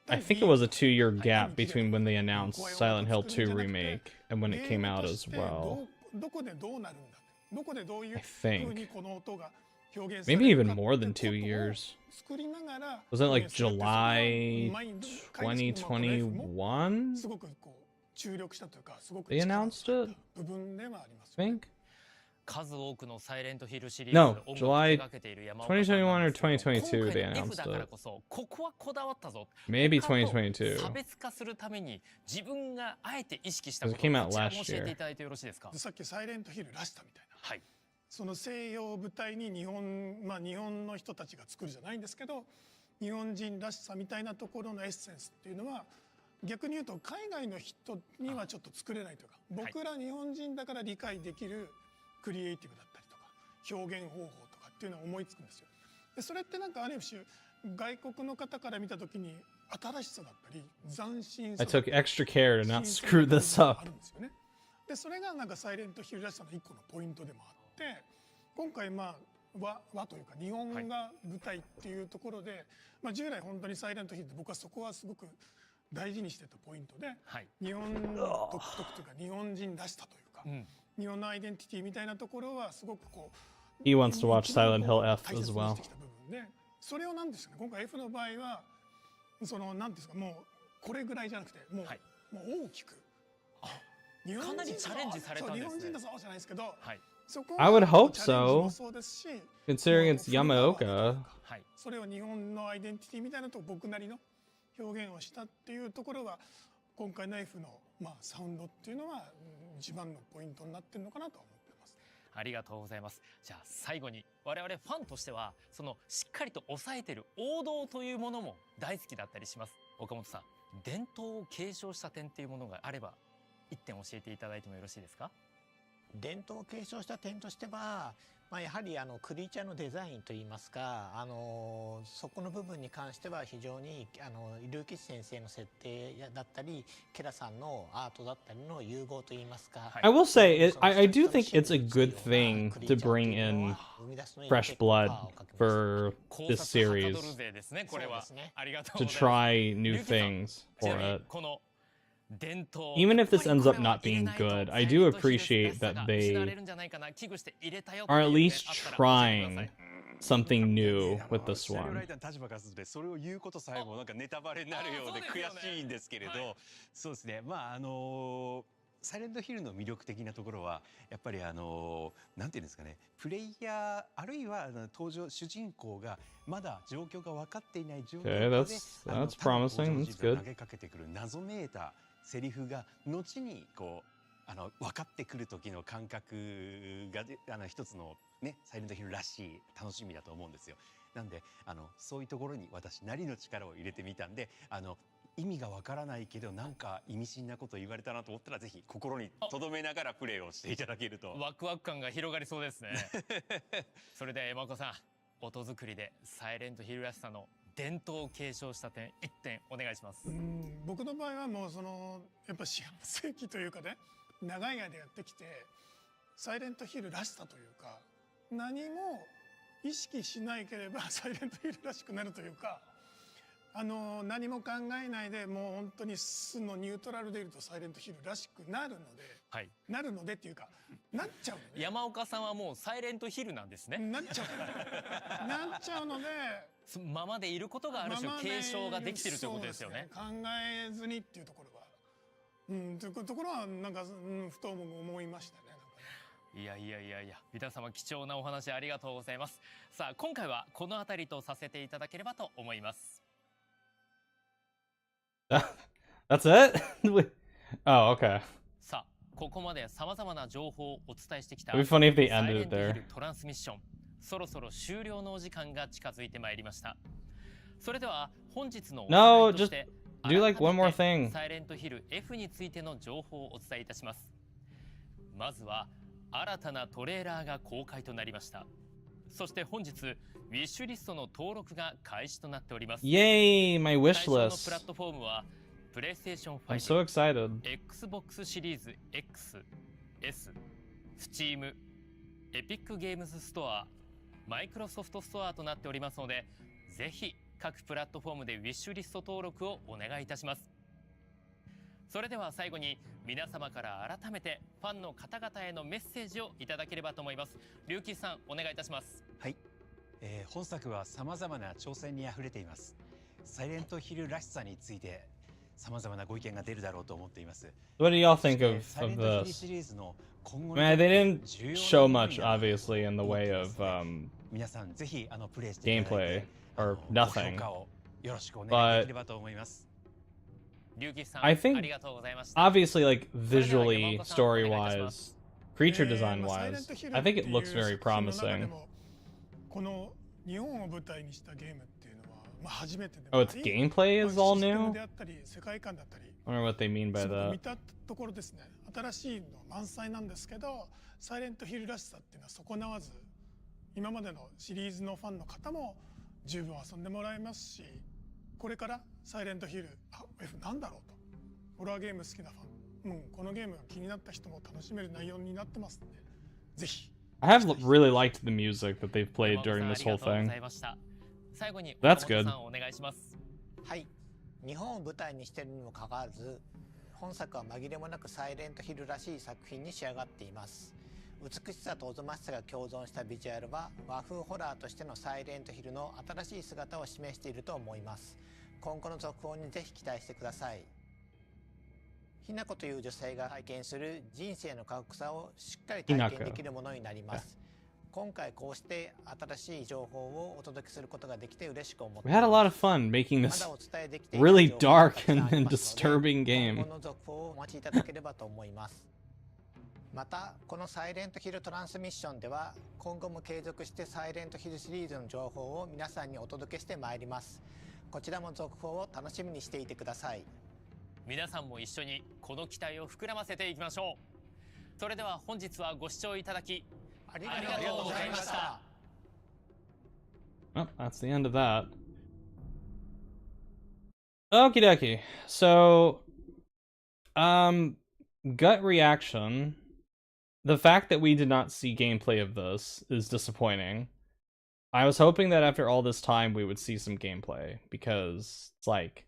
[SPEAKER 1] I think it was a 2-year gap between when they announced Silent Hill 2 remake and when it came out as well.
[SPEAKER 7] どこでどうなるんだどこでどういう
[SPEAKER 1] I
[SPEAKER 7] 風
[SPEAKER 1] think.
[SPEAKER 7] にこの音が表現され
[SPEAKER 1] Maybe
[SPEAKER 7] る
[SPEAKER 1] even
[SPEAKER 7] か
[SPEAKER 1] more
[SPEAKER 7] って
[SPEAKER 1] than
[SPEAKER 7] ことを
[SPEAKER 1] 2 years.
[SPEAKER 7] 作りながら
[SPEAKER 1] Was that like
[SPEAKER 7] それってそこは
[SPEAKER 1] July
[SPEAKER 7] マインド開発も
[SPEAKER 1] 2021?
[SPEAKER 7] すごくこう注力したというかすごく
[SPEAKER 1] They
[SPEAKER 7] 力を
[SPEAKER 1] announced
[SPEAKER 7] 入れ
[SPEAKER 1] it?
[SPEAKER 7] た部分ではあります
[SPEAKER 1] I think.
[SPEAKER 4] 数多くのサイレントヒルシリーズ
[SPEAKER 1] No,
[SPEAKER 4] で音楽を
[SPEAKER 1] July
[SPEAKER 4] 手掛けている山岡さんなんですけど、
[SPEAKER 1] 2021 or 2022
[SPEAKER 4] 今回
[SPEAKER 1] they
[SPEAKER 4] の F
[SPEAKER 1] announced
[SPEAKER 4] だから
[SPEAKER 1] it.
[SPEAKER 4] こそここはこだわったぞ
[SPEAKER 1] Maybe
[SPEAKER 4] 他と
[SPEAKER 1] 2022.
[SPEAKER 4] 差別化するために自分があえて意識したこ
[SPEAKER 1] Because
[SPEAKER 4] と
[SPEAKER 1] it
[SPEAKER 4] を
[SPEAKER 1] came out
[SPEAKER 4] こちらも
[SPEAKER 1] last
[SPEAKER 4] 教え
[SPEAKER 1] year.
[SPEAKER 4] ていただいてよろしいですか。
[SPEAKER 7] でさっきサイレントヒルらしさみたいな
[SPEAKER 4] はい
[SPEAKER 7] その西洋を舞台に日本の人たちが作るじゃないんですけど日本人らしさみたいなところのエッセンスっていうのは逆に言うと海外の人にはちょっと作れないというか僕ら日本人だから理解できるクリエイティブだったりとか表現方法とかっていうのは思いつくんですよ。でそれってなんかある種外国の方から見た時に新しさだったり斬新さ
[SPEAKER 1] I
[SPEAKER 7] だったり
[SPEAKER 1] took extra care to not
[SPEAKER 7] 新
[SPEAKER 1] screw
[SPEAKER 7] 鮮な
[SPEAKER 1] this
[SPEAKER 7] 部分が
[SPEAKER 1] up.
[SPEAKER 7] あるんですよね。でそれがなんかサイレントヒルらしさの一個のポイントでもあって今回和というか日本が舞台っていうところで、従来本当にサイレントヒルって僕はそこはすごく大事にしてたポイントで、
[SPEAKER 4] はい
[SPEAKER 7] 日本独特というか日本人らしさというか、日本のアイデンティティみたいなところはすごくこう
[SPEAKER 1] He wants to watch Silent Hill F
[SPEAKER 7] 大切
[SPEAKER 1] as
[SPEAKER 7] に
[SPEAKER 1] well.
[SPEAKER 7] してきた部分でそれをなんですかね今回 F の場合はそのなんですかもうこれぐらいじゃなくてもう,、
[SPEAKER 4] はい
[SPEAKER 7] もう大きく日本人
[SPEAKER 4] かなりチャレンジされたんですね
[SPEAKER 7] そう日本人だそうじゃないですけど、
[SPEAKER 4] はい
[SPEAKER 7] そこ
[SPEAKER 1] I would hope
[SPEAKER 7] チャレンジ
[SPEAKER 1] so.
[SPEAKER 7] もそうですし
[SPEAKER 1] Considering it's
[SPEAKER 7] もう
[SPEAKER 1] Yamaoka.
[SPEAKER 4] はい
[SPEAKER 7] それを日本のアイデンティティみたいなとこ僕なりの表現をしたっていうところは今回の F のサウンドっていうのは一番のポイントになってるのかなと思ってます。
[SPEAKER 4] ありがとうございます。じゃあ最後に我々ファンとしてはそのしっかりと抑えてる王道というものも大好きだったりします。岡本さん、伝統を継承した点っていうものがあれば一点教えていただいてもよろしいですか。
[SPEAKER 3] 伝統を継承した点としては、やはりクリーチャーのデザインといいますか、そこの部分に関しては非常に竜吉先生の設定だったりケラさんのアートだったりの融合といいますか。
[SPEAKER 1] I will say, I do think it's a good thing to bring in fresh blood for this series
[SPEAKER 4] ですね、これは。ありがとう
[SPEAKER 1] to
[SPEAKER 4] ございます。
[SPEAKER 1] try new
[SPEAKER 4] リュウキさん
[SPEAKER 1] things
[SPEAKER 4] ちな
[SPEAKER 1] for
[SPEAKER 4] みに
[SPEAKER 1] it.
[SPEAKER 4] この伝統
[SPEAKER 1] Even if this ends up
[SPEAKER 4] やっ
[SPEAKER 1] not
[SPEAKER 4] ぱり
[SPEAKER 1] being
[SPEAKER 4] これは入れ
[SPEAKER 1] good,
[SPEAKER 4] ないと
[SPEAKER 1] I do
[SPEAKER 4] サイレントヒル
[SPEAKER 1] appreciate
[SPEAKER 4] らしさ
[SPEAKER 1] that
[SPEAKER 4] が
[SPEAKER 1] they
[SPEAKER 4] 失われるんじゃないかな、危惧して入れたよって
[SPEAKER 1] are
[SPEAKER 4] いう
[SPEAKER 1] at
[SPEAKER 4] 点
[SPEAKER 1] least
[SPEAKER 4] あったら教えてください。
[SPEAKER 1] trying something new with this
[SPEAKER 6] シナリオ
[SPEAKER 1] one.
[SPEAKER 6] ライターの立場からするとそれを言うことさえもなんかネタバレになるようで悔しいんですけれど、そうですね。サイレントヒルの魅力的なところはやっぱりなんていうんですかね、プレイヤーあるいは主人公がまだ状況が分かっていない状況で
[SPEAKER 1] Okay, that's promising. That's good.
[SPEAKER 6] 投げかけてくる謎めいたセリフが後にこう分かってくる時の感覚が一つのねサイレントヒルらしい楽しみだと思うんですよ。なんでそういうところに私なりの力を入れてみたんで意味がわからないけどなんか意味深なこと言われたなと思ったらぜひ心に留めながらプレーをしていただけると。
[SPEAKER 4] ワクワク感が広がりそうですね。それでは山岡さん、音作りでサイレントヒルらしさの伝統を継承した点1点お願いします。
[SPEAKER 7] 僕の場合はもうやっぱ四半世紀というかね長い間やってきてサイレントヒルらしさというか何も意識しないければサイレントヒルらしくなるというか何も考えないでもう本当に素のニュートラルでいるとサイレントヒルらしくなるので、
[SPEAKER 4] はい、
[SPEAKER 7] なるのでっていうかなっちゃうのね。
[SPEAKER 4] 山岡さんはもうサイレントヒルなんですね。
[SPEAKER 7] なっちゃうなっちゃうので
[SPEAKER 4] ままでいることがある種継承ができてるということですよね。
[SPEAKER 7] 考えずにっていうところは、というところはなんか、ふと思いましたね。
[SPEAKER 4] いやいやいやいや、皆様貴重なお話ありがとうございます。さあ、今回はこの辺りとさせていただければと思います。
[SPEAKER 1] That's it? Oh, okay.
[SPEAKER 4] さあ、ここまで様々な情報をお伝えしてきた
[SPEAKER 1] It'd be funny if they
[SPEAKER 4] サイ
[SPEAKER 1] ended
[SPEAKER 4] レ
[SPEAKER 1] it
[SPEAKER 4] ントヒ
[SPEAKER 1] there.
[SPEAKER 4] ルトランスミッション、そろそろ終了のお時間が近づいてまいりました。それでは本日のおさら
[SPEAKER 1] No,
[SPEAKER 4] いとして
[SPEAKER 1] do like one more
[SPEAKER 4] 改め
[SPEAKER 1] thing.
[SPEAKER 4] てサイレントヒル F についての情報をお伝えいたします。まずは新たなトレーラーが公開となりました。そして本日ウィッシュリストの登録が開始となっております。
[SPEAKER 1] Yay, my wish
[SPEAKER 4] 対象のプ
[SPEAKER 1] list.
[SPEAKER 4] ラットフォームはプレイステーション
[SPEAKER 1] I'm so
[SPEAKER 4] 5、
[SPEAKER 1] excited.
[SPEAKER 4] Xbox シリーズ X、S、Steam、Epic Games Store、Microsoft Store となっておりますので、ぜひ各プラットフォームでウィッシュリスト登録をお願いいたします。それでは最後に皆様から改めてファンの方々へのメッセージをいただければと思います。リュウキーさん、お願いいたします。
[SPEAKER 6] はい、本作は様々な挑戦にあふれています。サイレントヒルらしさについて様々なご意見が出るだろうと思っています。
[SPEAKER 1] What do y'all
[SPEAKER 6] そし
[SPEAKER 1] think
[SPEAKER 6] て
[SPEAKER 1] of
[SPEAKER 6] サイレントヒル
[SPEAKER 1] this?
[SPEAKER 6] シリーズの今後
[SPEAKER 1] Man,
[SPEAKER 6] に
[SPEAKER 1] they
[SPEAKER 6] とって
[SPEAKER 1] didn't
[SPEAKER 6] 重要な
[SPEAKER 1] show
[SPEAKER 6] 部分
[SPEAKER 1] much,
[SPEAKER 6] だと
[SPEAKER 1] obviously, in the
[SPEAKER 6] 思って
[SPEAKER 1] way
[SPEAKER 6] ま
[SPEAKER 1] of
[SPEAKER 6] すね。皆さんぜひプレイしていただいて
[SPEAKER 1] gameplay or
[SPEAKER 6] ご評
[SPEAKER 1] nothing.
[SPEAKER 6] 価をよろしくお願いで
[SPEAKER 1] But
[SPEAKER 6] きればと思います。
[SPEAKER 4] リュウキーさん、
[SPEAKER 1] I think
[SPEAKER 4] ありがとうございました。
[SPEAKER 1] obviously, like
[SPEAKER 4] それでは山
[SPEAKER 1] visually,
[SPEAKER 4] 岡さん、お願いいたしま
[SPEAKER 1] story-wise,
[SPEAKER 4] す。
[SPEAKER 1] creature
[SPEAKER 7] ま
[SPEAKER 1] design
[SPEAKER 7] あサイレン
[SPEAKER 1] wise,
[SPEAKER 7] トヒル
[SPEAKER 1] I think
[SPEAKER 7] って
[SPEAKER 1] it
[SPEAKER 7] いう
[SPEAKER 1] looks very
[SPEAKER 7] 作品の中で
[SPEAKER 1] promising.
[SPEAKER 7] もこの日本を舞台にしたゲームっていうのは、まあ、初めてで
[SPEAKER 1] Oh,
[SPEAKER 7] もあ
[SPEAKER 1] its
[SPEAKER 7] り、
[SPEAKER 1] gameplay
[SPEAKER 7] まあ
[SPEAKER 1] is all
[SPEAKER 7] システム
[SPEAKER 1] new?
[SPEAKER 7] であったり世界観だったり
[SPEAKER 1] I wonder what they mean by
[SPEAKER 7] すごく
[SPEAKER 1] that.
[SPEAKER 7] 見たところですね、新しいの満載なんですけど、サイレントヒルらしさっていうのは損なわず、今までのシリーズのファンの方も十分遊んでもらえますし、これからサイレントヒル、F なんだろうと、ホラーゲーム好きなファン、このゲームが気になった人も楽しめる内容になってますので、ぜひ。
[SPEAKER 1] I have really liked the music that they've played
[SPEAKER 4] 山岡
[SPEAKER 1] during
[SPEAKER 4] さん、
[SPEAKER 1] this whole
[SPEAKER 4] ありがとうご
[SPEAKER 1] thing.
[SPEAKER 4] ざいました。最後に
[SPEAKER 1] That's
[SPEAKER 4] 岡本
[SPEAKER 1] good.
[SPEAKER 4] さん、お願いします。
[SPEAKER 3] はい、日本を舞台にしているにもかかわらず、本作は紛れもなくサイレントヒルらしい作品に仕上がっています。美しさとおぞましさが共存したビジュアルは和風ホラーとしてのサイレントヒルの新しい姿を示していると思います。今後の続報にぜひ期待してください。ひなこという女性が体験する人生の過酷さをしっかり体験できるものになります。今回こうして新しい情報をお届けすることができて嬉しく思ってい
[SPEAKER 1] We had a
[SPEAKER 3] ま
[SPEAKER 1] lot of
[SPEAKER 3] す。
[SPEAKER 1] fun making
[SPEAKER 3] ま
[SPEAKER 1] this
[SPEAKER 3] だお伝えできていない
[SPEAKER 1] really
[SPEAKER 3] 情報が
[SPEAKER 1] dark
[SPEAKER 3] たくさん
[SPEAKER 1] and,
[SPEAKER 3] あり
[SPEAKER 1] and
[SPEAKER 3] ますので
[SPEAKER 1] disturbing
[SPEAKER 3] 今
[SPEAKER 1] game.
[SPEAKER 3] 後の続報をお待ちいただければと思います。またこのサイレントヒルトランスミッションでは今後も継続してサイレントヒルシリーズの情報を皆さんにお届けしてまいります。こちらも続報を楽しみにしていてください。
[SPEAKER 4] 皆さんも一緒にこの期待を膨らませていきましょう。それでは本日はご視聴いただき
[SPEAKER 3] あり
[SPEAKER 4] ありがとうございました。
[SPEAKER 1] Oh, that's the end of that. Okie dokie. So, gut reaction. The fact that we did not see gameplay of this is disappointing. I was hoping that after all this time we would see some gameplay, because it's like,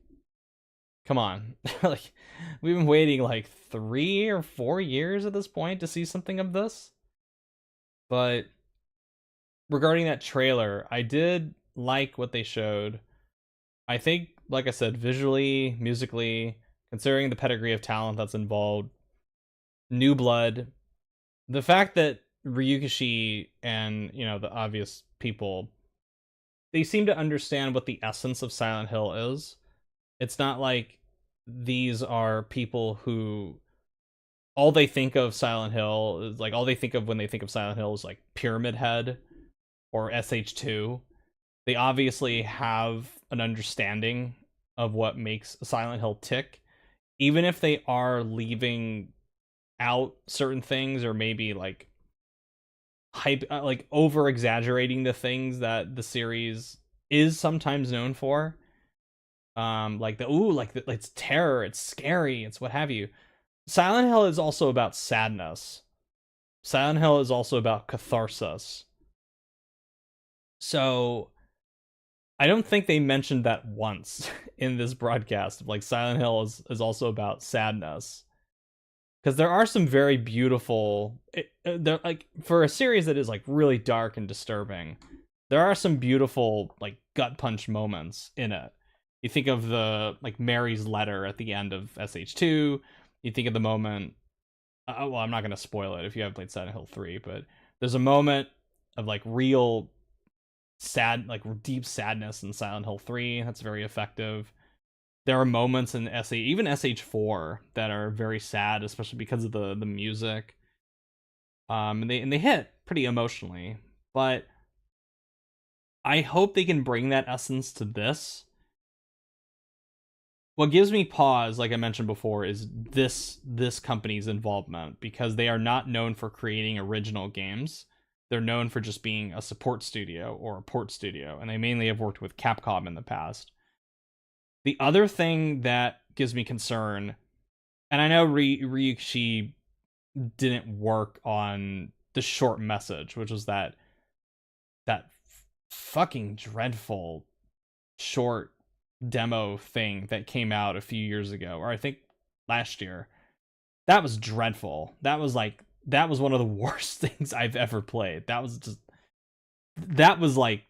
[SPEAKER 1] come on. Like, we've been waiting like 3 or 4 years at this point to see something of this. But regarding that trailer, I did like what they showed. I think, like I said, visually, musically, considering the pedigree of talent that's involved, new blood, the fact that Ryukishi and, you know, the obvious people, they seem to understand what the essence of Silent Hill is. It's not like these are people who all they think of Silent Hill is like, all they think of when they think of Silent Hill is like Pyramid Head or SH2. They obviously have an understanding of what makes Silent Hill tick, even if they are leaving out certain things or maybe like hype, like over exaggerating the things that the series is sometimes known for. Like it's terror, it's scary, it's what have you. Silent Hill is also about sadness. Silent Hill is also about catharsis. So I don't think they mentioned that once in this broadcast. Like, Silent Hill is also about sadness. Because there are some very beautiful, like, for a series that is like really dark and disturbing, there are some beautiful like gut punch moments in it. You think of the like Mary's letter at the end of SH2. You think of the moment well, I'm not gonna spoil it if you haven't played Silent Hill 3, but there's a moment of like real sad, like deep sadness in Silent Hill 3. That's very effective. There are moments in even SH4 that are very sad, especially because of the music. And they hit pretty emotionally, but I hope they can bring that essence to this. What gives me pause, like I mentioned before, is this company's involvement, because they are not known for creating original games. They're known for just being a support studio or a port studio, and they mainly have worked with Capcom in the past. The other thing that gives me concern, and I know Ryuichi didn't work on the short message, which was that fucking dreadful short demo thing that came out a few years ago, or I think last year. That was dreadful. That was one of the worst things I've ever played. That was like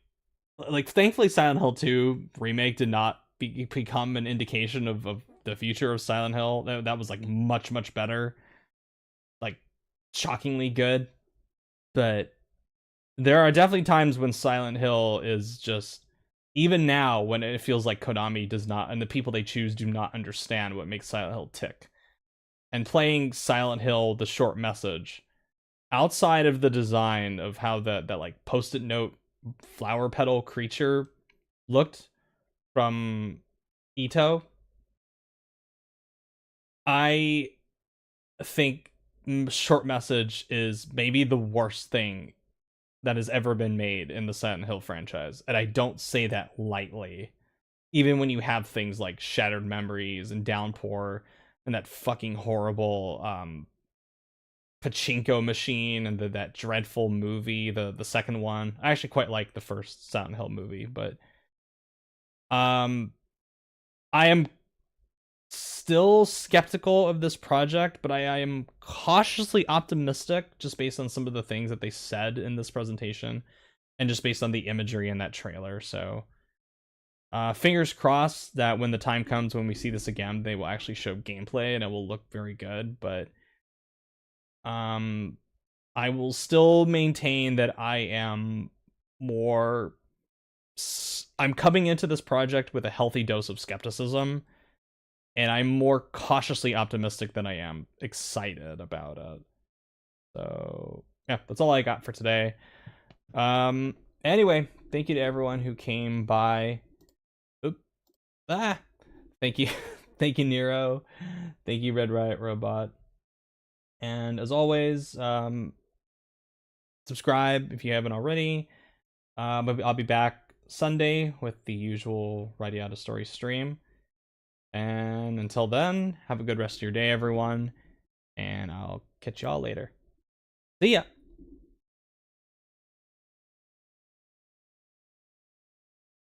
[SPEAKER 1] thankfully Silent Hill 2 remake did not become an indication of the future of Silent Hill. That was like much better, like shockingly good. But there are definitely times when Silent Hill is just, even now, when it feels like Konami does not, and the people they choose do not understand what makes Silent Hill tick. And playing Silent Hill, the short message, outside of the design of how that like post-it note flower petal creature looked from Ito, I think short message is maybe the worst thing that has ever been made in the Silent Hill franchise. And I don't say that lightly. Even when you have things like Shattered Memories and Downpour and that fucking horrible pachinko machine and that dreadful movie, the second one. I actually quite like the first Silent Hill movie, but I am still skeptical of this project, but I am cautiously optimistic just based on some of the things that they said in this presentation and just based on the imagery in that trailer. So fingers crossed that when the time comes when we see this again, they will actually show gameplay and it will look very good. But I will still maintain that I'm coming into this project with a healthy dose of skepticism, and I'm more cautiously optimistic than I am excited about it. So yeah, that's all I got for today. Anyway, thank you to everyone who came by. Thank you. Thank you, Nero. Thank you, Red Riot Robot. And as always, subscribe if you haven't already. I'll be back Sunday with the usual Writing Out a Story stream. And until then, have a good rest of your day, everyone. And I'll catch y'all later. See ya!